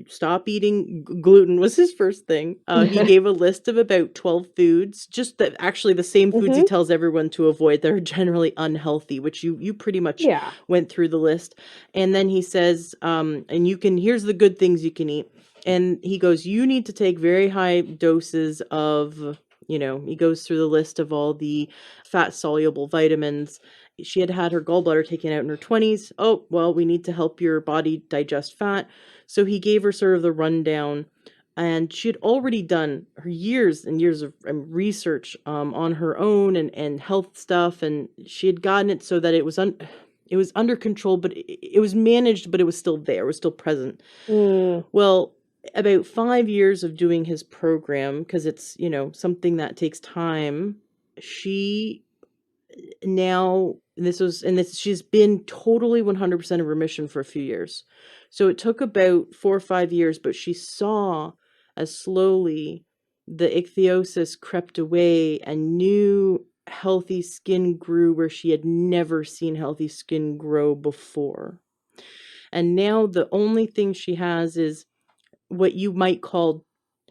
stop eating gluten," was his first thing. He gave a list of about 12 foods, just that actually the same foods he Hmm. tells everyone to avoid that are generally unhealthy, which you pretty much Yeah. went through the list. And then he says, and here's the good things you can eat. And he goes, "You need to take very high doses of," he goes through the list of all the fat soluble vitamins. She had had her gallbladder taken out in her 20s. Oh, well, we need to help your body digest fat. So he gave her sort of the rundown. And she had already done her years and years of research on her own, and health stuff. And she had gotten it so that it was under control, but it was managed, but it was still there. It was still present. Mm. Well, about 5 years of doing his program, because it's, something that takes time, she now, she's been totally 100% of remission for a few years. So it took about 4 or 5 years, but she saw as slowly the ichthyosis crept away, and new healthy skin grew where she had never seen healthy skin grow before. And now the only thing she has is what you might call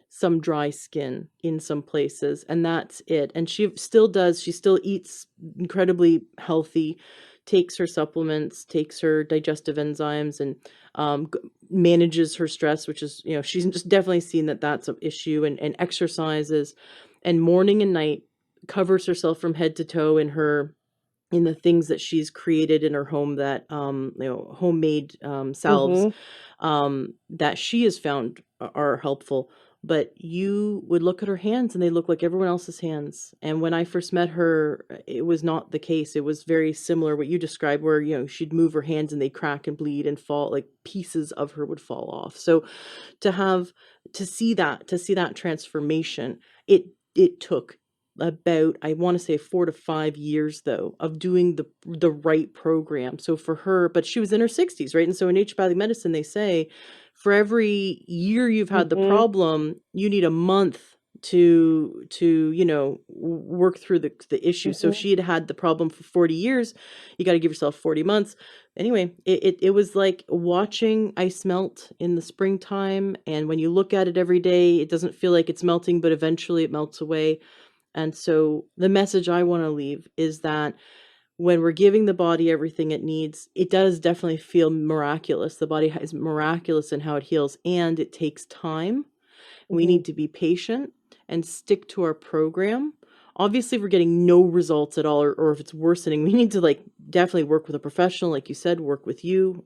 some dry skin in some places, and that's it. And she still eats incredibly healthy, takes her supplements, takes her digestive enzymes, and manages her stress, which is, she's just definitely seen that that's an issue, and exercises, and morning and night covers herself from head to toe in the things that she's created in her home, that homemade salves, Hmm. that she has found are helpful. But you would look at her hands and they look like everyone else's hands. And when I first met her, it was not the case. It was very similar what you described, where she'd move her hands and they'd crack and bleed and fall, like pieces of her would fall off. So to have to see that transformation, it took about, I want to say 4 to 5 years though, of doing the right program. So for her, but she was in her 60s, right? And so in naturopathic medicine, they say for every year you've had the Mm-hmm. problem, you need a month to work through the issue. So if Mm-hmm. she had had the problem for 40 years, you got to give yourself 40 months. Anyway, it was like watching ice melt in the springtime, and when you look at it every day, it doesn't feel like it's melting, but eventually it melts away. And so the message I want to leave is that when we're giving the body everything it needs, it does definitely feel miraculous. The body is miraculous in how it heals, and it takes time. We Mm-hmm. need to be patient and stick to our program. Obviously, if we're getting no results at all, or if it's worsening, we need to like definitely work with a professional, like you said, work with you,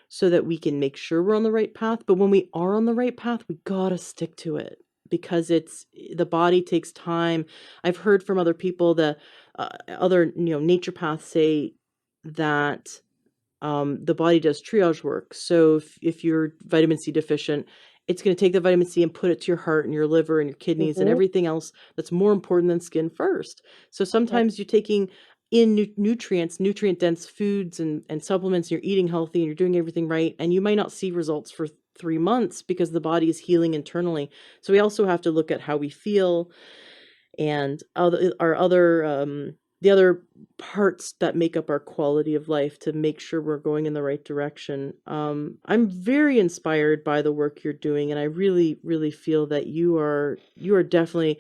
so that we can make sure we're on the right path. But when we are on the right path, we gotta stick to it because the body takes time. I've heard from other people, the other naturopaths say that the body does triage work. So if you're vitamin C deficient, it's going to take the vitamin C and put it to your heart and your liver and your kidneys and Mm-hmm. everything else that's more important than skin first. So Yep. sometimes you're taking in nutrients, nutrient dense foods and supplements, you're eating healthy and you're doing everything right, and you might not see results for 3 months because the body is healing internally. So we also have to look at how we feel and our other the other parts that make up our quality of life to make sure we're going in the right direction. I'm very inspired by the work you're doing, and I really, really feel that you are definitely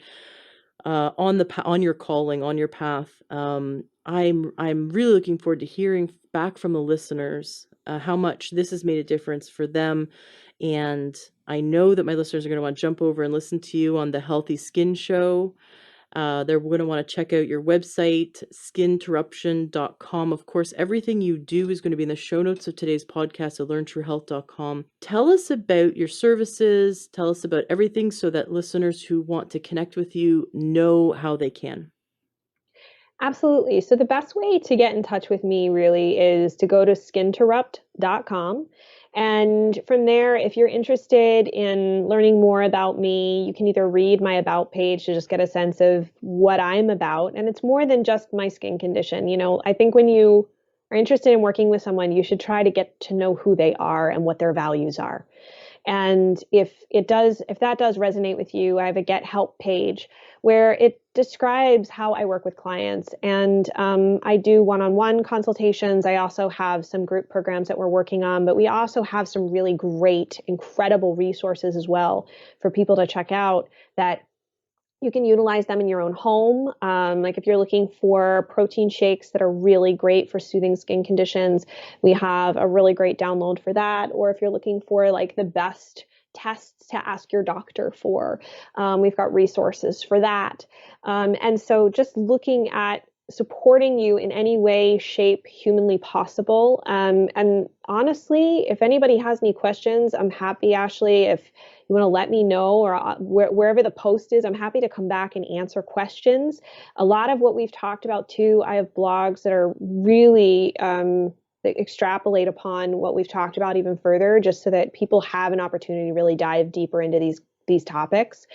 on your calling, on your path. I'm really looking forward to hearing back from the listeners how much this has made a difference for them. And I know that my listeners are going to want to jump over and listen to you on the Healthy Skin Show. They're going to want to check out your website, skinterruption.com. Of course, everything you do is going to be in the show notes of today's podcast at learntruehealth.com. Tell us about your services. Tell us about everything so that listeners who want to connect with you know how they can. Absolutely. So the best way to get in touch with me really is to go to skinterrupt.com. And from there, if you're interested in learning more about me, you can either read my about page to just get a sense of what I'm about. And it's more than just my skin condition. I think when you are interested in working with someone, you should try to get to know who they are and what their values are. And if that does resonate with you, I have a Get Help page where it describes how I work with clients. And I do one-on-one consultations. I also have some group programs that we're working on, but we also have some really great, incredible resources as well for people to check out that you can utilize them in your own home. Like if you're looking for protein shakes that are really great for soothing skin conditions, we have a really great download for that. Or if you're looking for like the best tests to ask your doctor for, we've got resources for that. And so just looking at supporting you in any way, shape, humanly possible. And honestly, if anybody has any questions, I'm happy, Ashley, if you want to let me know, or wherever the post is, I'm happy to come back and answer questions. A lot of what we've talked about too, I have blogs that are really that extrapolate upon what we've talked about even further, just so that people have an opportunity to really dive deeper into these topics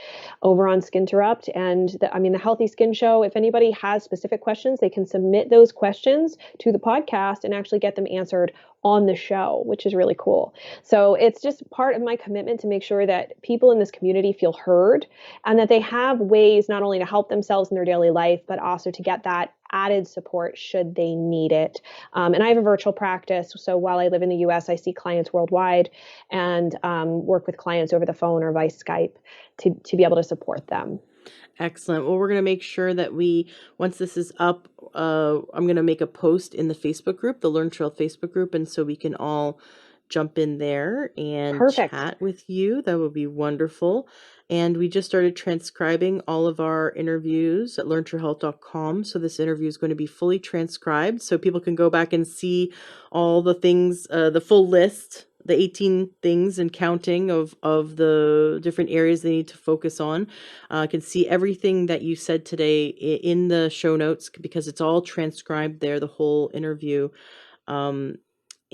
over on Skinterrupt. And the Healthy Skin Show, if anybody has specific questions, they can submit those questions to the podcast and actually get them answered on the show, which is really cool. So it's just part of my commitment to make sure that people in this community feel heard and that they have ways not only to help themselves in their daily life, but also to get that added support should they need it. And I have a virtual practice. So while I live in the US, I see clients worldwide and work with clients over the phone or via Skype to be able to support them. Excellent. Well, we're going to make sure that once this is up, I'm going to make a post in the Facebook group, the Learn Trail Facebook group, and so we can all jump in there and Perfect. chat with you. That would be wonderful. And we just started transcribing all of our interviews at learntruehealth.com. So this interview is going to be fully transcribed so people can go back and see all the things, the full list, the 18 things and counting of the different areas they need to focus on. I can see everything that you said today in the show notes because it's all transcribed there, the whole interview.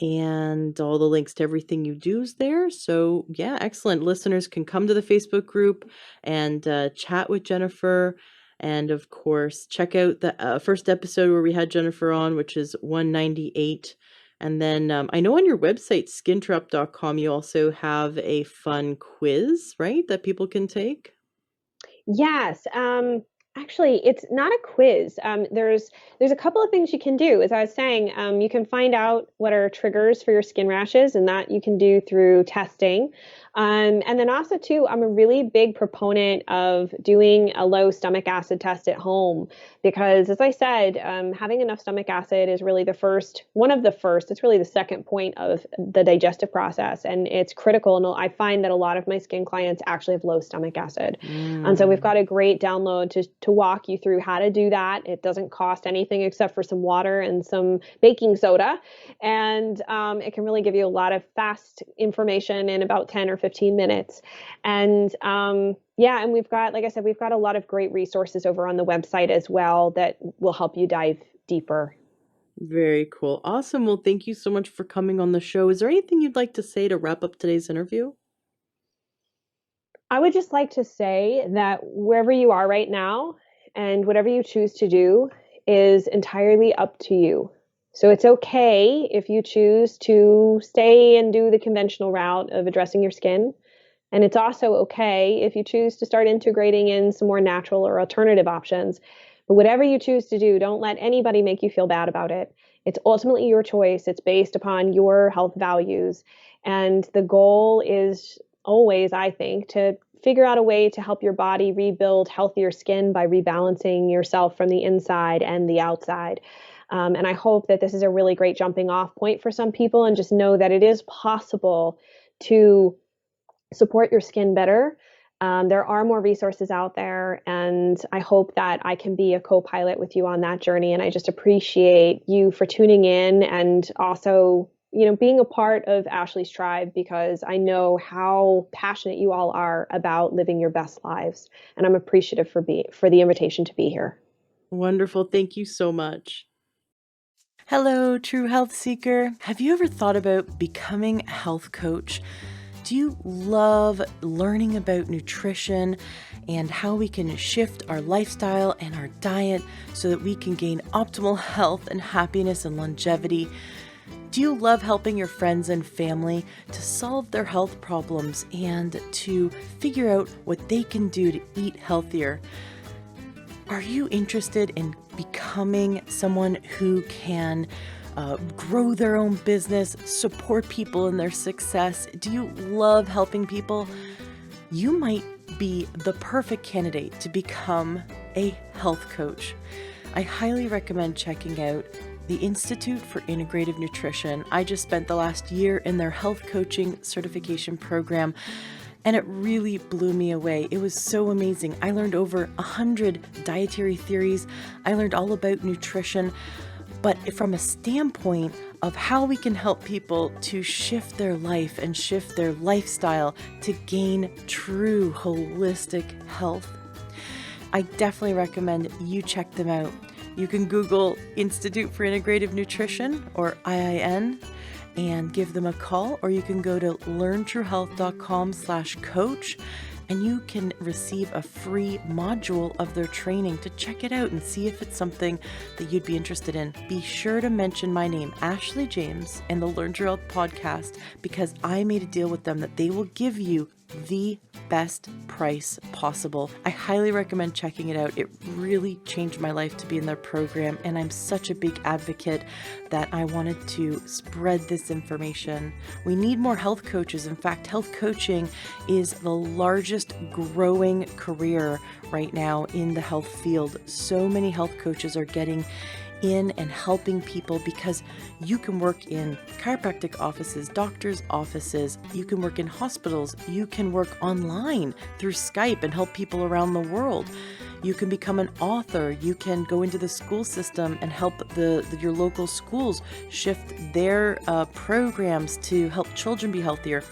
And all the links to everything you do is there. So yeah, excellent. Listeners can come to the Facebook group and chat with Jennifer And of course, check out the first episode where we had Jennifer on, which is 198. And then I know on your website, skintrap.com, you also have a fun quiz, right, that people can take? Yes. Actually, it's not a quiz. There's a couple of things you can do. As I was saying, you can find out what are triggers for your skin rashes, and that you can do through testing. And then also too, I'm a really big proponent of doing a low stomach acid test at home because, as I said, having enough stomach acid is really one of the first. It's really the second point of the digestive process, and it's critical. And I find that a lot of my skin clients actually have low stomach acid. And so we've got a great download to walk you through how to do that. It doesn't cost anything except for some water and some baking soda. And it can really give you a lot of fast information in about 10 or 15 minutes. And yeah, and we've got, like I said, we've got a lot of great resources over on the website as well that will help you dive deeper. Very cool. Awesome. Well, thank you so much for coming on the show. Is there anything you'd like to say to wrap up today's interview? I would just like to say that wherever you are right now and whatever you choose to do is entirely up to you. So it's okay if you choose to stay and do the conventional route of addressing your skin. And it's also okay if you choose to start integrating in some more natural or alternative options. But whatever you choose to do, don't let anybody make you feel bad about it. It's ultimately your choice. It's based upon your health values. And the goal is always, I think, to figure out a way to help your body rebuild healthier skin by rebalancing yourself from the inside and the outside. And I hope that this is a really great jumping off point for some people, and just know that it is possible to support your skin better. There are more resources out there, and I hope that I can be a co-pilot with you on that journey. And I just appreciate you for tuning in and also, being a part of Ashley's tribe, because I know how passionate you all are about living your best lives. And I'm appreciative for the invitation to be here. Wonderful. Thank you so much. Hello, true health seeker. Have you ever thought about becoming a health coach? Do you love learning about nutrition and how we can shift our lifestyle and our diet so that we can gain optimal health and happiness and longevity? Do you love helping your friends and family to solve their health problems and to figure out what they can do to eat healthier? Are you interested in becoming someone who can grow their own business, support people in their success? Do you love helping people? You might be the perfect candidate to become a health coach. I highly recommend checking out the Institute for Integrative Nutrition. I just spent the last year in their health coaching certification program, and it really blew me away. It was so amazing. I learned over 100 dietary theories. I learned all about nutrition, but from a standpoint of how we can help people to shift their life and shift their lifestyle to gain true holistic health. I definitely recommend you check them out. You can Google Institute for Integrative Nutrition, or IIN, and give them a call, or you can go to learntruehealth.com/coach, and you can receive a free module of their training to check it out and see if it's something that you'd be interested in. Be sure to mention my name, Ashley James, in the Learn True Health podcast, because I made a deal with them that they will give you the best price possible. I highly recommend checking it out. It really changed my life to be in their program, and I'm such a big advocate that I wanted to spread this information. We need more health coaches. In fact, health coaching is the largest growing career right now in the health field. So many health coaches are getting in and helping people, because you can work in chiropractic offices, doctors' offices, you can work in hospitals, you can work online through Skype and help people around the world. You can become an author, you can go into the school system and help your local schools shift their programs to help children be healthier.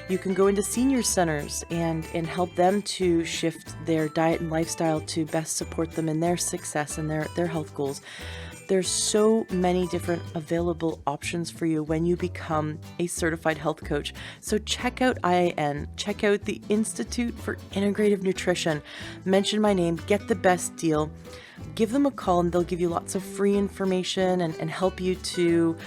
You can go into senior centers and help them to shift their diet and lifestyle to best support them in their success and their health goals. There's so many different available options for you when you become a certified health coach. So check out IIN, check out the Institute for Integrative Nutrition, mention my name, get the best deal. Give them a call and they'll give you lots of free information and help you to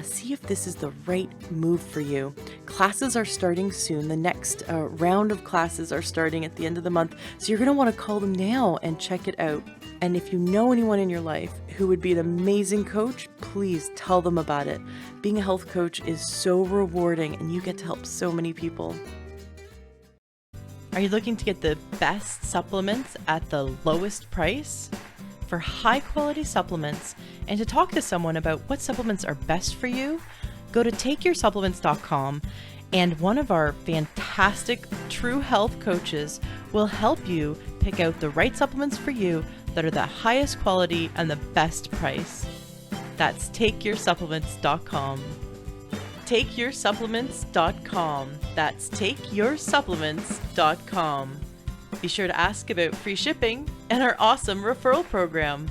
see if this is the right move for you. Classes are starting soon. The next round of classes are starting at the end of the month. So you're going to want to call them now and check it out. And if you know anyone in your life who would be an amazing coach, please tell them about it. Being a health coach is so rewarding and you get to help so many people. Are you looking to get the best supplements at the lowest price? For high quality supplements and to talk to someone about what supplements are best for you, go to takeyoursupplements.com and one of our fantastic true health coaches will help you pick out the right supplements for you that are the highest quality and the best price. That's takeyoursupplements.com. Takeyoursupplements.com. That's takeyoursupplements.com. Be sure to ask about free shipping and our awesome referral program.